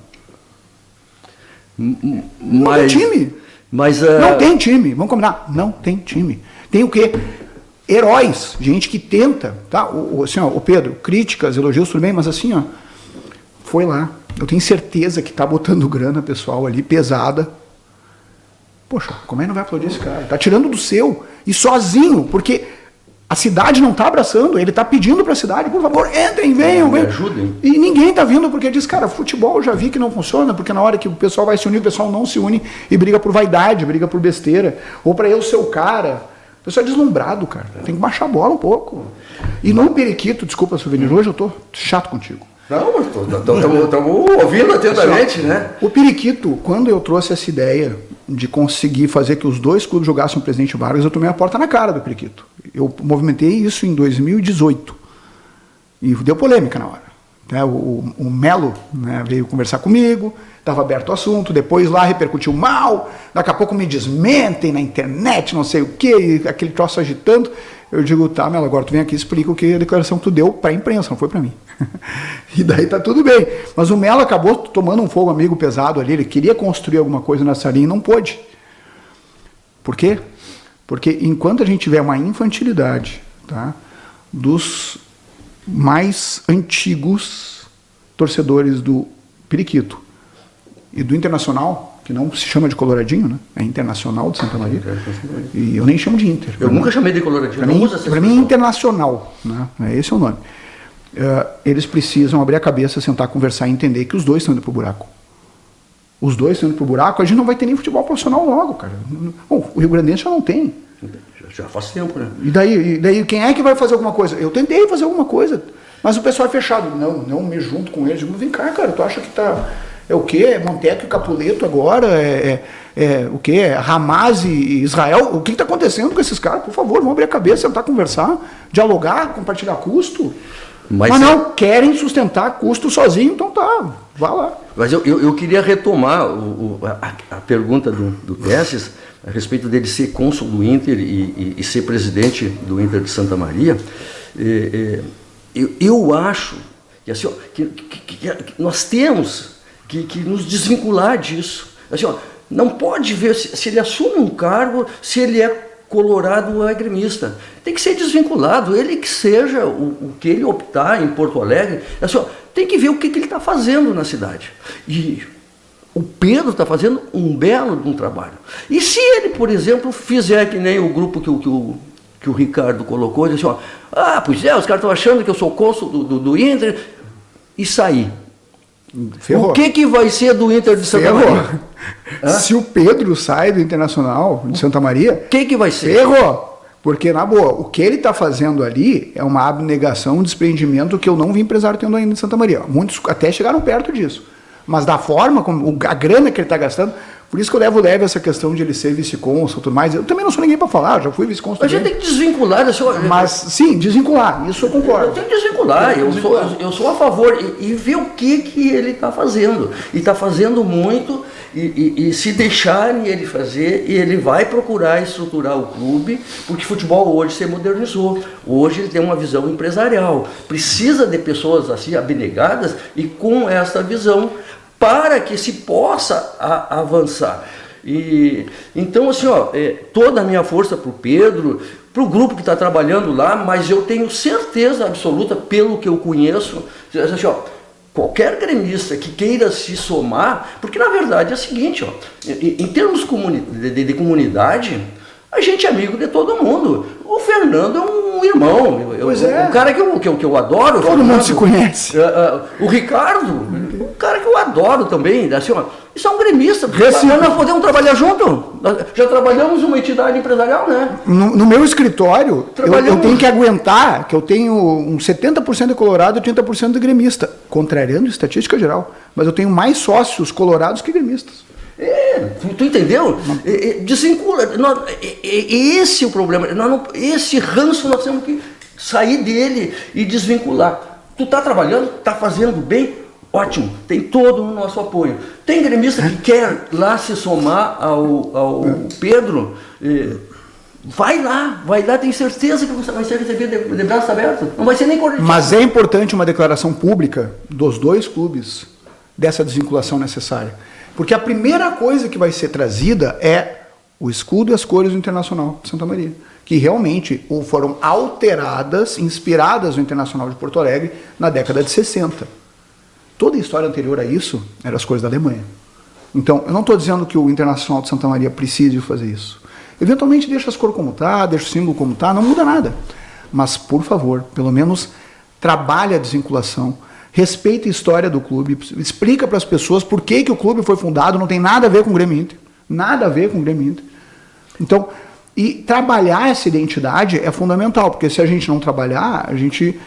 Não tem time. Mas, não tem time, vamos combinar. Não tem time. Tem o quê? Heróis, gente que tenta, tá? Assim, ó, o Pedro, críticas, elogios, tudo bem, mas assim, ó, foi lá. Eu tenho certeza que tá botando grana, pessoal, ali, pesada. Poxa, como é que não vai aplaudir esse cara? Tá tirando do seu, e sozinho, porque a cidade não tá abraçando, ele tá pedindo pra cidade, por favor, entrem, venham, venham. Me ajudem. E ninguém tá vindo, porque diz, cara, futebol eu já vi que não funciona, porque na hora que o pessoal vai se unir, o pessoal não se une e briga por vaidade, briga por besteira, ou pra eu ser o cara. O pessoal é deslumbrado, cara. Tem que baixar a bola um pouco. E no periquito, desculpa, Souvenir, hoje eu tô chato contigo. Não, mas estamos ouvindo atentamente, né? O periquito, quando eu trouxe essa ideia de conseguir fazer que os dois clubes jogassem o Presidente Vargas, eu tomei a porta na cara do periquito. Eu movimentei isso em 2018. E deu polêmica na hora. O Melo, né, veio conversar comigo, estava aberto o assunto, depois lá repercutiu mal, daqui a pouco me desmentem na internet, não sei o quê, aquele troço agitando. Eu digo, tá, Melo, agora tu vem aqui e explica o que a declaração que tu deu para a imprensa, não foi para mim. E daí tá tudo bem. Mas o Melo acabou tomando um fogo amigo pesado ali, ele queria construir alguma coisa nessa linha e não pôde. Por quê? Porque enquanto a gente tiver uma infantilidade, tá, dos mais antigos torcedores do Periquito e do Internacional, que não se chama de Coloradinho, né? É Internacional de Santa Maria. E eu nem chamo de Inter. Eu nunca chamei de Coloradinho. Para mim é Internacional, né? Esse é o nome. Eles precisam abrir a cabeça, sentar, conversar e entender que os dois estão indo pro buraco. Os dois estão indo pro buraco, a gente não vai ter nem futebol profissional logo, cara. Bom, o Rio Grandense já não tem. Já faz tempo, né? E daí quem é que vai fazer alguma coisa? Eu tentei fazer alguma coisa, mas o pessoal é fechado. Não me junto com eles. Vem cá, cara, tu acha que tá... É o quê? É Monteco e Capuleto agora? O quê? É Hamas e Israel? O que está acontecendo com esses caras? Por favor, vamos abrir a cabeça, tentar conversar, dialogar, compartilhar custo. Mas não, querem sustentar custo sozinho, então tá, vá lá. Mas eu queria retomar a pergunta do Tesses a respeito dele ser cônsul do Inter e ser presidente do Inter de Santa Maria. Eu acho que, assim, ó, que nós temos que nos desvincular disso. Assim, ó, não pode ver se ele assume um cargo, se ele é colorado ou é gremista. Tem que ser desvinculado, ele que seja o que ele optar em Porto Alegre. Assim, ó, tem que ver o que ele está fazendo na cidade. E o Pedro está fazendo um belo trabalho. E se ele, por exemplo, fizer que nem o grupo que o Ricardo colocou, diz assim, ó, pois é, os caras estão achando que eu sou cônsul do Inter, e sair. Ferrou. O que vai ser do Inter de Santa Maria? Se o Pedro sai do Internacional de Santa Maria, o que vai ser? Ferrou. Porque, na boa, o que ele está fazendo ali é uma abnegação, um desprendimento que eu não vi empresário tendo ainda em Santa Maria. Muitos até chegaram perto disso. Mas da forma, como a grana que ele está gastando, por isso que eu levo leve essa questão de ele ser vice-cônsul e tudo mais. Eu também não sou ninguém para falar, já fui vice-cônsul. A gente tem que desvincular. Mas, sim, desvincular, isso eu concordo. Eu tenho que desvincular, eu sou a favor. E ver o que ele está fazendo. E está fazendo muito, e se deixarem ele fazer, e ele vai procurar estruturar o clube, porque futebol hoje se modernizou. Hoje ele tem uma visão empresarial. Precisa de pessoas assim, abnegadas, e com essa visão, para que se possa avançar. E então, assim, ó, toda a minha força para o Pedro, para o grupo que está trabalhando lá, mas eu tenho certeza absoluta, pelo que eu conheço, assim, ó, qualquer gremista que queira se somar, porque na verdade é o seguinte, ó, em termos de comunidade, a gente é amigo de todo mundo. O Fernando é um irmão, um cara que eu adoro. Todo mundo se conhece. O Ricardo, um cara que eu adoro também. Assim, ó, isso é um gremista. Nós podemos trabalhar junto. Já trabalhamos uma entidade empresarial, né? No meu escritório, eu tenho que aguentar que eu tenho um 70% de colorado e 30% de gremista, contrariando a estatística geral. Mas eu tenho mais sócios colorados que gremistas. Tu entendeu? Desvincula. Esse é o problema. Esse ranço nós temos que sair dele e desvincular. Tu está trabalhando, está fazendo bem, ótimo, tem todo o nosso apoio. Tem gremista que quer lá se somar ao Pedro, vai lá, tem certeza que você vai ser recebido de braços abertos. Não vai ser nem corretivo. Mas é importante uma declaração pública dos dois clubes dessa desvinculação necessária. Porque a primeira coisa que vai ser trazida é o escudo e as cores do Internacional de Santa Maria, que realmente foram alteradas, inspiradas no Internacional de Porto Alegre na década de 60. Toda a história anterior a isso eram as cores da Alemanha. Então, eu não estou dizendo que o Internacional de Santa Maria precise fazer isso. Eventualmente deixa as cores como está, deixa o símbolo como está, não muda nada. Mas, por favor, pelo menos trabalhe a desvinculação, respeite a história do clube, explica para as pessoas por que o clube foi fundado, não tem nada a ver com o Grêmio Inter. Nada a ver com o Grêmio Inter. Então, e trabalhar essa identidade é fundamental, porque se a gente não trabalhar, a gente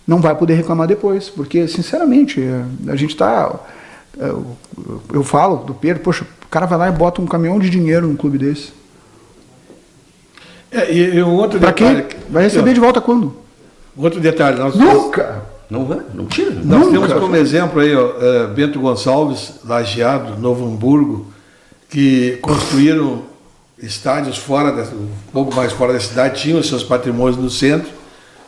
não vai poder reclamar depois. Porque, sinceramente, a gente está... Eu falo do Pedro, poxa, o cara vai lá e bota um caminhão de dinheiro num clube desse. E um outro pra detalhe... quê? Vai receber de volta quando? Outro detalhe... Nunca! Não tira. Nós temos como exemplo aí, Bento Gonçalves, Lajeado, Novo Hamburgo, que construíram estádios um pouco mais fora da cidade, tinham seus patrimônios no centro,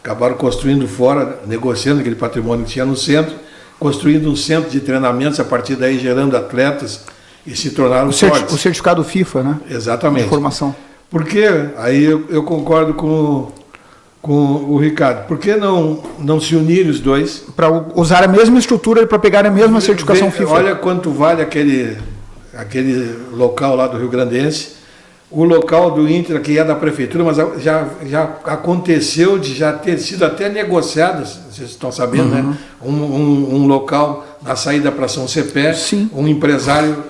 acabaram construindo fora, negociando aquele patrimônio que tinha no centro, construindo um centro de treinamentos, a partir daí gerando atletas e se tornaram fortes. O certificado FIFA, né? Exatamente. De formação. Porque, aí eu concordo com o Ricardo, por que não se unirem os dois? Para usar a mesma estrutura para pegar a mesma certificação FIFA. Olha quanto vale aquele local lá do Rio Grandense, o local do Inter, que é da prefeitura, mas já aconteceu de já ter sido até negociado, vocês estão sabendo, né? Um local na saída para São Cepé, sim. Um empresário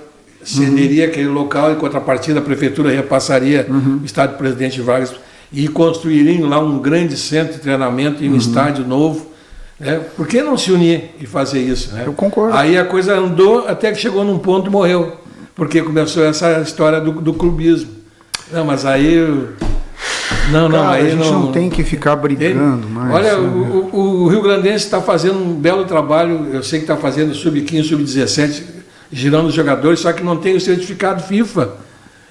cederia aquele local, em contrapartida a prefeitura repassaria o estádio Presidente Vargas e construiriam lá um grande centro de treinamento e um estádio novo. Né? Por que não se unir e fazer isso? Né? Eu concordo. Aí a coisa andou até que chegou num ponto e morreu, porque começou essa história do clubismo. Não, mas aí... Cara, aí a gente não tem que ficar brigando mais. Olha, o Rio Grandense está fazendo um belo trabalho, eu sei que está fazendo sub-15, sub-17, girando os jogadores, só que não tem o certificado FIFA.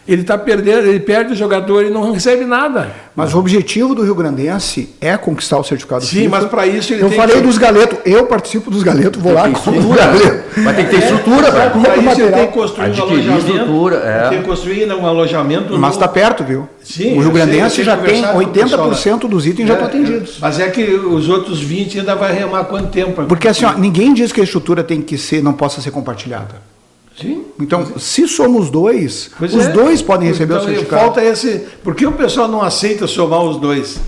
Ele está perdendo, ele perde o jogador e não recebe nada. Mas o objetivo do Rio Grandense é conquistar o certificado FIFA. Sim, mas para isso ele tem que... Eu falei dos galetos, eu participo dos galetos, vou lá com o galeto. Mas tem que ter estrutura, para isso ele tem que construir um alojamento. Tem que construir um alojamento. Mas está perto, viu? Sim, o Rio Grandense já tem 80% dos itens já estão atendidos. Mas é que os outros 20 ainda vai remar quanto tempo? Porque assim, ó, ninguém diz que a estrutura tem que ser, não possa ser compartilhada. Sim. Então, se somos dois, os dois podem receber o certificado. Falta esse. Por que o pessoal não aceita somar os dois?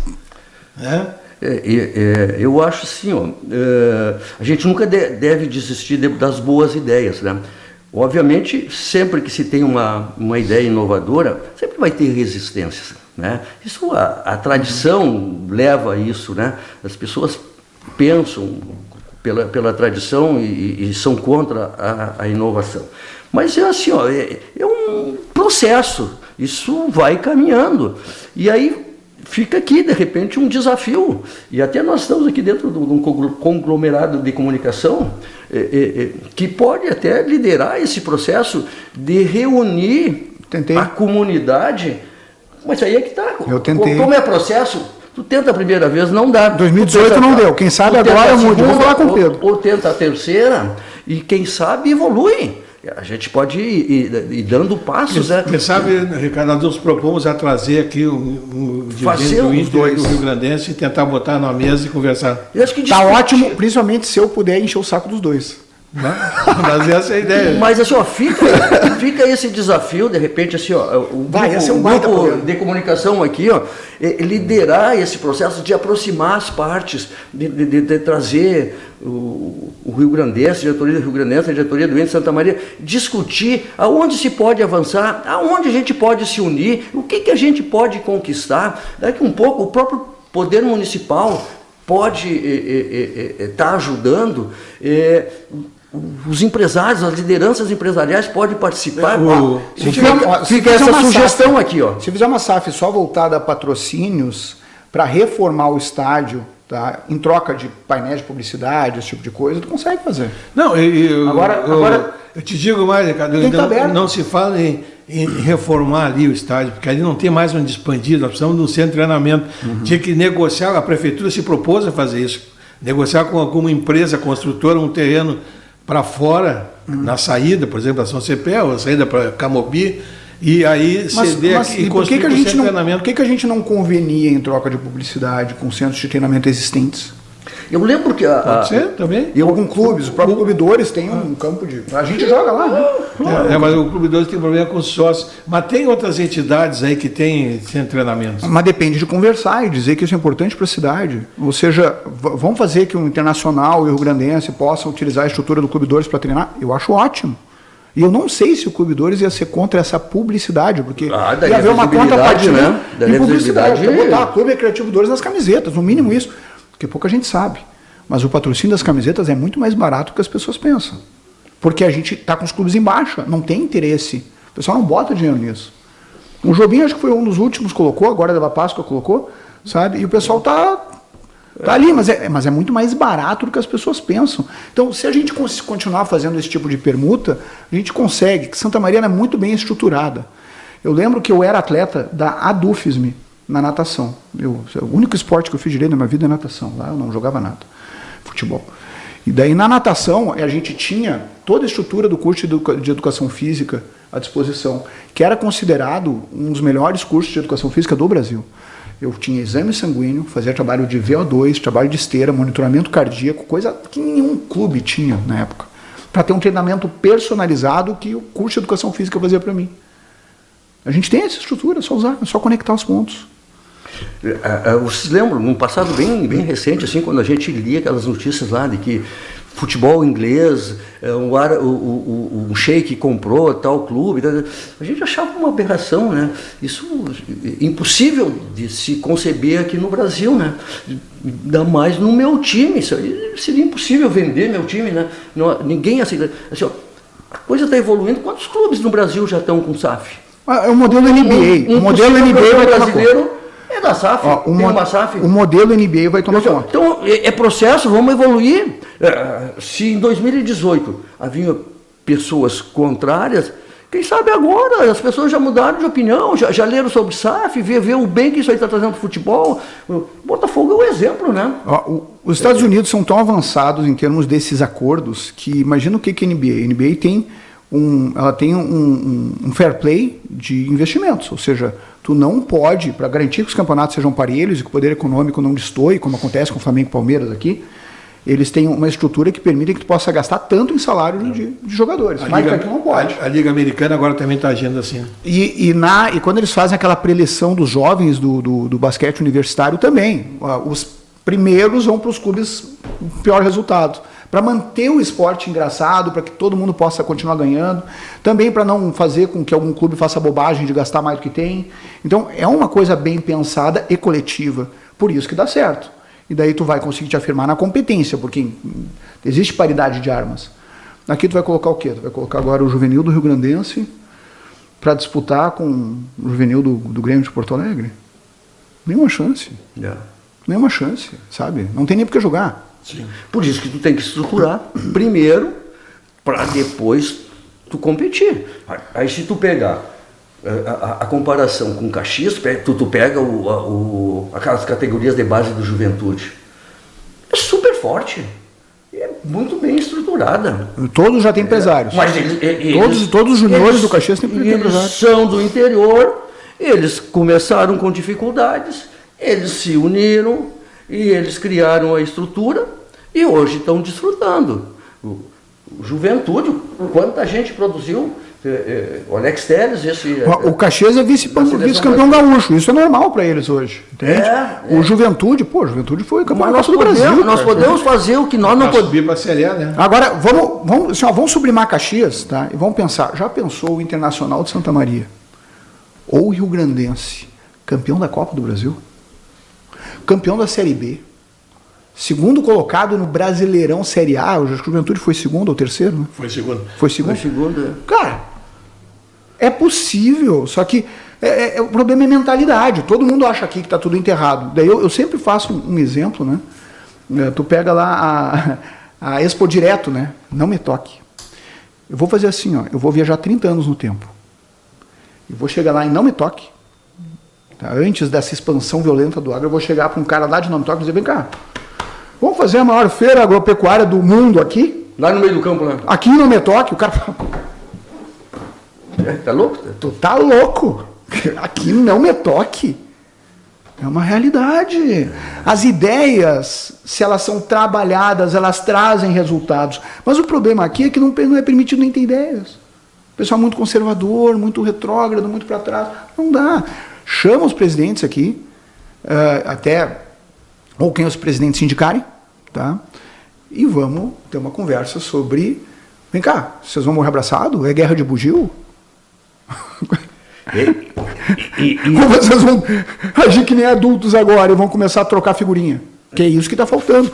Eu acho assim, ó, a gente nunca deve desistir das boas ideias, né? Obviamente, sempre que se tem uma ideia inovadora, sempre vai ter resistências, né? Isso, a tradição leva a isso, né? As pessoas pensam pela tradição e são contra a inovação. Mas é assim, ó, é um processo, isso vai caminhando. E aí fica aqui, de repente, um desafio. E até nós estamos aqui dentro de um conglomerado de comunicação que pode até liderar esse processo de reunir a comunidade. Mas aí é que está. Eu tentei. Como é processo... Tu tenta a primeira vez, não dá. 2018 não deu. Quem sabe agora mude. Vou falar com o Pedro. Ou tenta a terceira e quem sabe evolui. A gente pode ir dando passos. Quem sabe, Ricardo, nós nos propomos a trazer aqui um dirigente do Inter do Rio Grandense e tentar botar na mesa e conversar. Está ótimo, principalmente se eu puder encher o saco dos dois. Mas essa é a ideia. Mas assim, ó, fica esse desafio, de repente, assim, ó, o grupo de comunicação aqui, ó, liderar esse processo de aproximar as partes, de trazer o Rio Grandense, a diretoria do Rio Grandense, a diretoria do Inter de Santa Maria, discutir aonde se pode avançar, aonde a gente pode se unir, o que a gente pode conquistar. Daqui um pouco, o próprio poder municipal pode estar ajudando. Os empresários, as lideranças empresariais podem participar. Fica essa sugestão aqui, ó. Se fizer uma SAF só voltada a patrocínios para reformar o estádio, tá, em troca de painéis de publicidade, esse tipo de coisa, tu consegue fazer. Não, agora eu te digo mais, Ricardo, não se fala em reformar ali o estádio, porque ali não tem mais onde expandir, nós precisamos de um centro de treinamento. Tinha que negociar, a prefeitura se propôs a fazer isso, negociar com alguma empresa construtora um terreno para fora, na saída, por exemplo, da São Cepé, a saída para Camobi, e aí ceder aqui e por que construir a gente não, treinamento. por que a gente não convenia em troca de publicidade com centros de treinamento existentes? Eu lembro que Pode ser também. E alguns clubes, o próprio Clube Dores tem um campo de... A gente joga lá, né? Mas o Clube 2 tem problema com sócios. Mas tem outras entidades aí que têm treinamentos. Mas depende de conversar e dizer que isso é importante para a cidade. Ou seja, vamos fazer que o Internacional e o Rio Grandense possam utilizar a estrutura do Clube Dores para treinar? Eu acho ótimo. E eu não sei se o Clube Dores ia ser contra essa publicidade, porque ia haver uma contrapartida, né? Em publicidade. Botar Clube Recreativo Dores nas camisetas, no mínimo isso. Porque pouca gente sabe. Mas o patrocínio das camisetas é muito mais barato do que as pessoas pensam. Porque a gente está com os clubes em baixa, não tem interesse. O pessoal não bota dinheiro nisso. O Jobim, acho que foi um dos últimos que colocou, agora da Páscoa colocou, sabe? E o pessoal está ali, mas é muito mais barato do que as pessoas pensam. Então, se a gente continuar fazendo esse tipo de permuta, a gente consegue, que Santa Maria é muito bem estruturada. Eu lembro que eu era atleta da ADUFSM, na natação. O único esporte que eu fiz direito na minha vida é natação. Lá eu não jogava nada, futebol. E daí na natação a gente tinha toda a estrutura do curso de educação física à disposição, que era considerado um dos melhores cursos de educação física do Brasil. Eu tinha exame sanguíneo, fazia trabalho de VO2, trabalho de esteira, monitoramento cardíaco, coisa que nenhum clube tinha na época, para ter um treinamento personalizado que o curso de educação física fazia para mim. A gente tem essa estrutura, é só usar, é só conectar os pontos. Vocês lembram, num passado bem recente, assim, quando a gente lia aquelas notícias lá de que futebol inglês, um sheik comprou tal clube, a gente achava uma aberração, né? Isso impossível de se conceber aqui no Brasil, né? Ainda mais no meu time, isso aí seria impossível vender meu time, né? Ninguém aceita. Assim, ó, a coisa está evoluindo. Quantos clubes no Brasil já estão com SAF? É o modelo NBA. O modelo NBA vai tomar conta. É da SAF, tem uma SAF. O modelo NBA vai tomar conta. Então, é processo, vamos evoluir. Se em 2018 havia pessoas contrárias, quem sabe agora as pessoas já mudaram de opinião, já leram sobre SAF, vê o bem que isso aí está trazendo para o futebol. O Botafogo é um exemplo, né? Os Estados Unidos são tão avançados em termos desses acordos que imagina o que é a NBA. A NBA tem um fair play de investimentos, ou seja, tu não pode, para garantir que os campeonatos sejam parelhos e que o poder econômico não destoie, como acontece com o Flamengo e Palmeiras aqui, eles têm uma estrutura que permite que tu possa gastar tanto em salário de jogadores. Mas aqui não pode. A Liga Americana agora também está agindo assim. E quando eles fazem aquela preleção dos jovens do basquete universitário também, os primeiros vão para os clubes com pior resultado. Para manter o esporte engraçado, para que todo mundo possa continuar ganhando, também para não fazer com que algum clube faça bobagem de gastar mais do que tem. Então, é uma coisa bem pensada e coletiva, por isso que dá certo. E daí tu vai conseguir te afirmar na competência, porque existe paridade de armas. Aqui tu vai colocar o quê? Tu vai colocar agora o juvenil do Rio Grandense para disputar com o juvenil do Grêmio de Porto Alegre? Nenhuma chance. Nenhuma chance, sabe? Não tem nem por que jogar. Sim. Por isso que tu tem que estruturar primeiro para depois tu competir. Aí se tu pegar a comparação com Caxias, tu pega aquelas categorias de base do Juventude. É super forte. É muito bem estruturada. Todos já têm empresários. Mas todos os juniores do Caxias têm empresários. Eles são do interior, eles começaram com dificuldades, eles se uniram e eles criaram a estrutura e hoje estão desfrutando. O Juventude, quanta gente produziu, o Alex Telles, o Caxias é vice-campeão gaúcho, isso é normal para eles hoje, entende? O Juventude, Juventude foi campeão nosso do Brasil. Nós podemos fazer o que nós não podemos. Né? Agora, vamos sublimar Caxias, tá? E vamos pensar, já pensou o Internacional de Santa Maria ou o Rio Grandense, campeão da Copa do Brasil? Campeão da Série B, segundo colocado no Brasileirão Série A, o Juventude foi segundo ou terceiro, né? Foi segundo. Foi segundo. Cara, é possível, só que o problema é mentalidade. Todo mundo acha aqui que está tudo enterrado. Daí eu sempre faço um exemplo, né? Tu pega lá a Expo Direto, né? Não me toque. Eu vou fazer assim, ó, eu vou viajar 30 anos no tempo. Eu vou chegar lá em Não Me Toque. Tá? Antes dessa expansão violenta do agro, eu vou chegar para um cara lá de Não Me Toque e dizer, vem cá, vamos fazer a maior feira agropecuária do mundo aqui? Lá no meio do campo, lá. Aqui não me toque, o cara fala, Tá louco? tu tá louco, aqui não me toque. É uma realidade. As ideias, se elas são trabalhadas, elas trazem resultados. Mas o problema aqui é que não é permitido nem ter ideias. O pessoal muito conservador, muito retrógrado, muito para trás. Não dá. Chama os presidentes aqui, ou quem os presidentes indicarem, tá? E vamos ter uma conversa sobre... Vem cá, vocês vão morrer abraçados? É guerra de bugio? Ou vocês vão agir que nem adultos agora e vão começar a trocar figurinha? Que é isso que está faltando.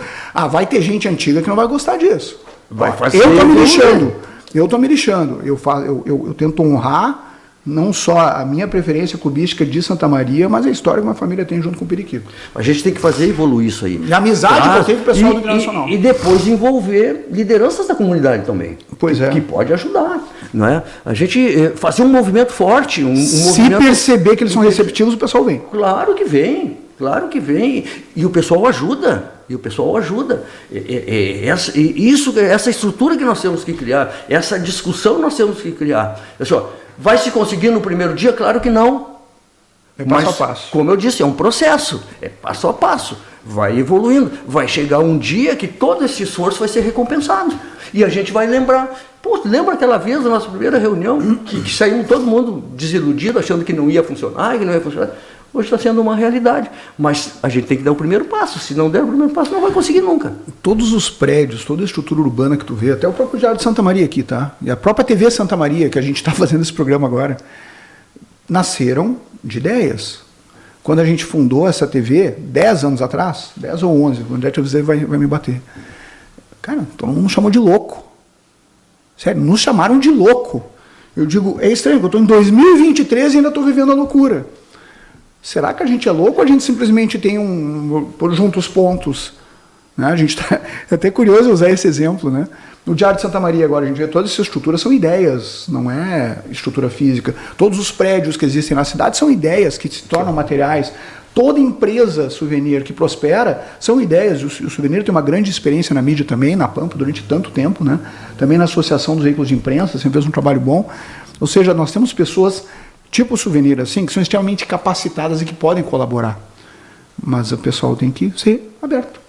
Vai ter gente antiga que não vai gostar disso. Eu estou me lixando. Eu tento honrar não só a minha preferência clubística de Santa Maria, mas a história que uma família tem junto com o Periquito. A gente tem que fazer evoluir isso aí. E a amizade que eu tenho com o pessoal do Internacional. E depois envolver lideranças da comunidade também. Pois é. Que pode ajudar. Não é? A gente fazer um movimento forte. Se perceber que eles são receptivos, o pessoal vem. Claro que vem. Claro que vem. E o pessoal ajuda. Essa estrutura que nós temos que criar, essa discussão nós temos que criar. Pessoal, vai se conseguir no primeiro dia? Claro que não. É passo a passo. Como eu disse, é um processo. É passo a passo. Vai evoluindo. Vai chegar um dia que todo esse esforço vai ser recompensado. E a gente vai lembrar. Pô, lembra aquela vez da nossa primeira reunião que saímos todo mundo desiludido, achando que não ia funcionar, Hoje está sendo uma realidade. Mas a gente tem que dar o primeiro passo. Se não der o primeiro passo, não vai conseguir nunca. Todos os prédios, toda a estrutura urbana que tu vê, até o próprio Diário de Santa Maria aqui, tá? E a própria TV Santa Maria, que a gente está fazendo esse programa agora, nasceram de ideias. Quando a gente fundou essa TV, 10 anos atrás, 10 ou 11, o André Trevisan vai me bater. Cara, todo mundo nos chamou de louco. Sério, nos chamaram de louco. Eu digo, é estranho, eu estou em 2023 e ainda estou vivendo a loucura. Será que a gente é louco ou a gente simplesmente tem por junto os pontos? Né? A gente tá, é até curioso usar esse exemplo. Né? No Diário de Santa Maria agora, a gente vê todas essas estruturas são ideias, não é estrutura física. Todos os prédios que existem na cidade são ideias que se tornam materiais. Toda empresa souvenir que prospera são ideias. O souvenir tem uma grande experiência na mídia também, na Pampa, durante tanto tempo. Né? Também na Associação dos Veículos de Imprensa, sempre fez um trabalho bom. Ou seja, nós temos pessoas... tipo souvenir assim, que são extremamente capacitadas e que podem colaborar. Mas o pessoal tem que ser aberto.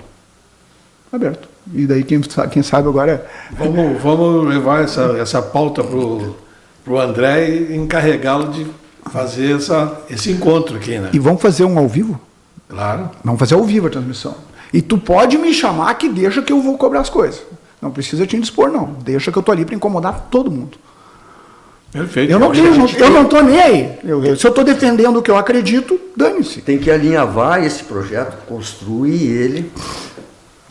Aberto. E daí quem sabe agora... Vamos levar essa pauta para o André e encarregá-lo de fazer esse encontro aqui, né? E vamos fazer um ao vivo? Claro. Vamos fazer ao vivo a transmissão. E tu pode me chamar que deixa que eu vou cobrar as coisas. Não precisa te indispor, não. Deixa que eu tô ali para incomodar todo mundo. Perfeito. Eu não estou nem aí. Se eu estou defendendo o que eu acredito, dane-se. Tem que alinhavar esse projeto, construir ele,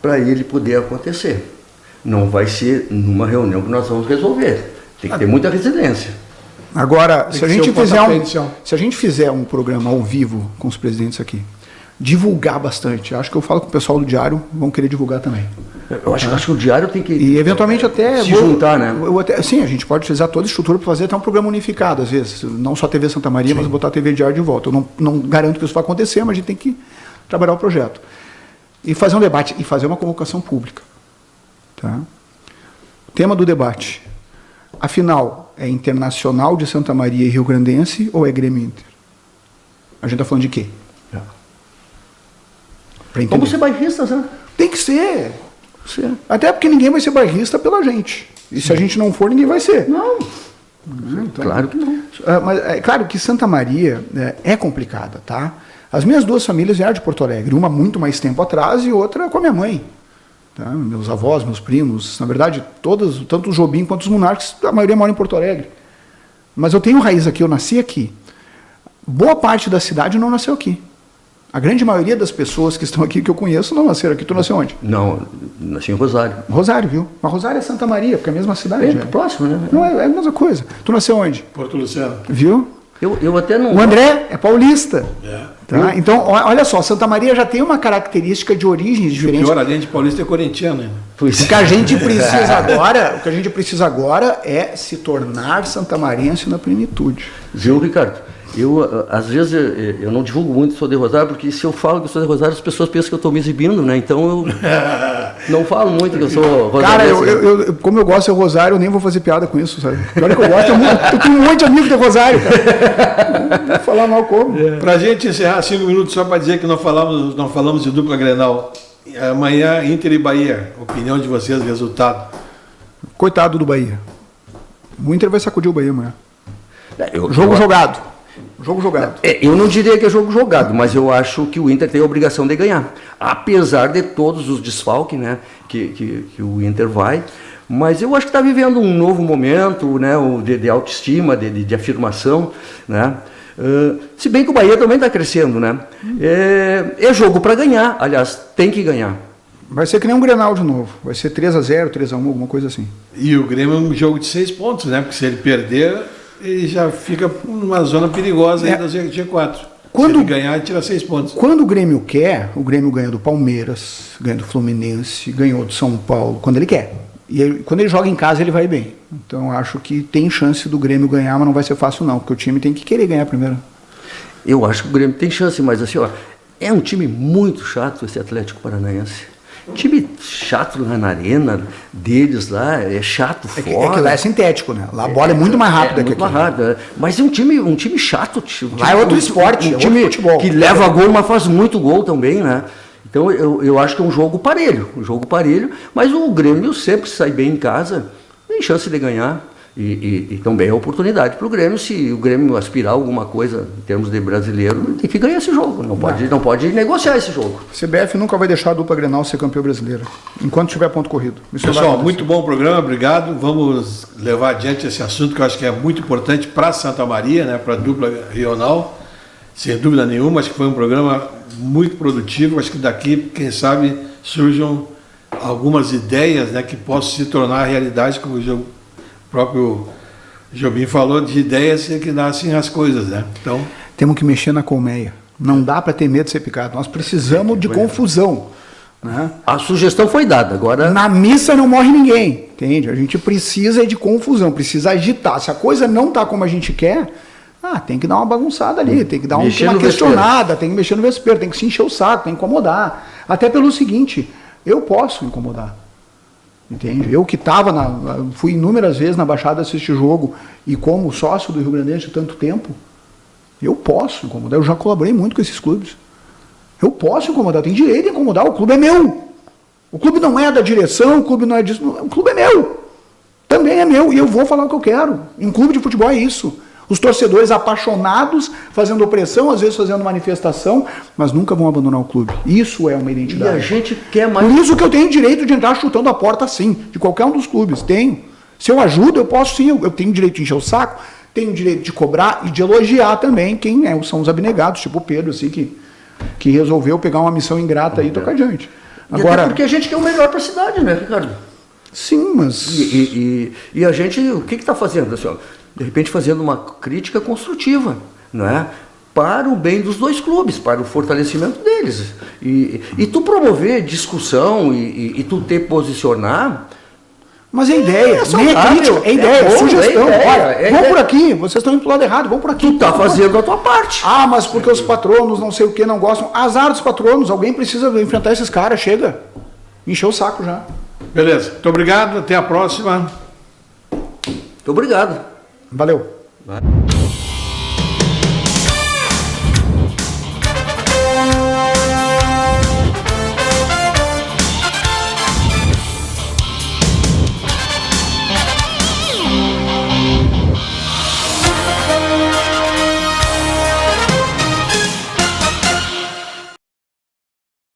para ele poder acontecer. Não vai ser numa reunião que nós vamos resolver. Tem que ter muita resiliência. Agora, se a gente fizer um programa ao vivo com os presidentes aqui, divulgar bastante, acho que eu falo com o pessoal do Diário, vão querer divulgar também. Eu acho que o Diário tem que... E eventualmente até... se juntar, né? Sim, a gente pode utilizar toda a estrutura para fazer até um programa unificado, às vezes. Não só a TV Santa Maria, mas botar a TV Diário de volta. Eu não garanto que isso vai acontecer, mas a gente tem que trabalhar o projeto. E fazer um debate, e fazer uma convocação pública. Tá? O tema do debate. Afinal, é Internacional de Santa Maria e Rio Grandense ou é Grêmio Inter? A gente está falando de quê? Vamos ser bairristas, né? Tem que ser. Até porque ninguém vai ser bairrista pela gente. E se a gente não for, ninguém vai ser. Não. Então, claro que não. Mas é claro que Santa Maria é complicada, tá? As minhas duas famílias vieram de Porto Alegre, uma muito mais tempo atrás e outra com a minha mãe. Tá? Meus avós, meus primos, na verdade, todos, tanto o Jobim quanto os Monarques, a maioria mora em Porto Alegre. Mas eu tenho raiz aqui, eu nasci aqui. Boa parte da cidade não nasceu aqui. A grande maioria das pessoas que estão aqui, que eu conheço, não nasceram aqui. Tu nasceu onde? Não, nasci em Rosário. Rosário, viu? Mas Rosário é Santa Maria, porque é a mesma cidade. Próximo, né? Não, é a mesma coisa. Tu nasceu onde? Porto Luciano. Viu? Eu até não... O André é paulista. Tá? Então, olha só, Santa Maria já tem uma característica de origens diferentes. O pior, além de paulista, é corintiano. Né? O que a gente precisa agora é se tornar santamariense na plenitude. Viu, Ricardo? Às vezes, eu não divulgo muito que sou de Rosário, porque se eu falo que eu sou de Rosário, as pessoas pensam que eu estou me exibindo, né? Então, eu não falo muito que eu sou rosariense. Cara, como eu gosto de Rosário, eu nem vou fazer piada com isso, sabe? Pior que eu gosto, eu tenho um monte de amigo de Rosário, cara. Não vou falar mal como. Pra gente encerrar 5 minutos, só para dizer que não falamos de dupla Grenal. Amanhã, Inter e Bahia. Opinião de vocês, resultado. Coitado do Bahia. O Inter vai sacudir o Bahia amanhã. Jogo jogado. Eu não diria que é jogo jogado, mas eu acho que o Inter tem a obrigação de ganhar. Apesar de todos os desfalques, né, que o Inter vai. Mas eu acho que está vivendo um novo momento, né, de autoestima, de afirmação, né? Se bem que o Bahia também está crescendo, né? É jogo para ganhar, aliás, tem que ganhar. Vai ser que nem um Grenal de novo. Vai ser 3-0, 3-1, alguma coisa assim. E o Grêmio é um jogo de 6 pontos, né? Porque se ele perder, ele já fica numa zona perigosa aí da G4. Se ele ganhar, ele tira 6 pontos. Quando o Grêmio quer, o Grêmio ganha do Palmeiras, ganha do Fluminense, ganhou do São Paulo, quando ele quer. E quando ele joga em casa, ele vai bem. Então, acho que tem chance do Grêmio ganhar, mas não vai ser fácil não, porque o time tem que querer ganhar primeiro. Eu acho que o Grêmio tem chance, mas assim, ó, é um time muito chato esse Atlético Paranaense. Time chato na arena deles lá, é chato fora. É que lá é sintético, né? Lá a bola é muito mais rápida que aqui. Mais rápida, mas é um time chato. Lá é outro esporte, um time futebol. Que leva gol, mas faz muito gol também, né? Então eu acho que é um jogo parelho, mas o Grêmio sempre sai bem em casa, tem chance de ganhar. E também é oportunidade para o Grêmio, se o Grêmio aspirar alguma coisa em termos de brasileiro, tem que ganhar esse jogo, não pode negociar esse jogo. A CBF nunca vai deixar a dupla Grenal ser campeão brasileiro, enquanto tiver ponto corrido. Pessoal, muito bom o programa, obrigado. Vamos levar adiante esse assunto que eu acho que é muito importante para Santa Maria, né, para a dupla regional, sem dúvida nenhuma. Acho que foi um programa muito produtivo, acho que daqui, quem sabe, surjam algumas ideias, né, que possam se tornar realidade, como o próprio Jobim falou, de ideias que nascem as coisas, né? Então, temos que mexer na colmeia. Não dá para ter medo de ser picado. Nós precisamos de confusão. Né? A sugestão foi dada, agora... Na missa não morre ninguém, entende? A gente precisa de confusão, precisa agitar. Se a coisa não está como a gente quer, tem que dar uma bagunçada ali, tem que dar uma questionada, tem que mexer no vespeiro, tem que se encher o saco, tem que incomodar. Até pelo seguinte, eu posso incomodar. Entende? Eu que fui inúmeras vezes na Baixada assistir jogo e como sócio do Rio Grandense há tanto tempo, eu posso incomodar. Eu já colaborei muito com esses clubes. Eu posso incomodar, eu tenho direito de incomodar, o clube é meu. O clube não é da direção, o clube não é disso, o clube é meu. Também é meu e eu vou falar o que eu quero. Em clube de futebol é isso. Os torcedores apaixonados, fazendo opressão, às vezes fazendo manifestação, mas nunca vão abandonar o clube. Isso é uma identidade. E a gente quer mais... Por isso que eu tenho direito de entrar chutando a porta, sim, de qualquer um dos clubes. Tenho. Se eu ajudo, eu posso sim. Eu tenho direito de encher o saco, tenho direito de cobrar e de elogiar também quem são os abnegados, tipo o Pedro, assim, que resolveu pegar uma missão ingrata e tocar adiante. Agora, porque a gente quer o melhor para a cidade, né, Ricardo? Sim, mas... E a gente, o que está fazendo, pessoal? De repente fazendo uma crítica construtiva, não é? Para o bem dos dois clubes, para o fortalecimento deles. E tu promover discussão e tu te posicionar... Mas é ideia, nem é crítica, é ideia, sugestão. Olha, vão por aqui, vocês estão indo pro lado errado, vão por aqui. Tu tá fazendo a tua parte. Mas porque os patronos não sei o que não gostam. Azar dos patronos, alguém precisa enfrentar esses caras, chega. Encheu o saco já. Beleza, muito obrigado, até a próxima. Muito obrigado. Valeu.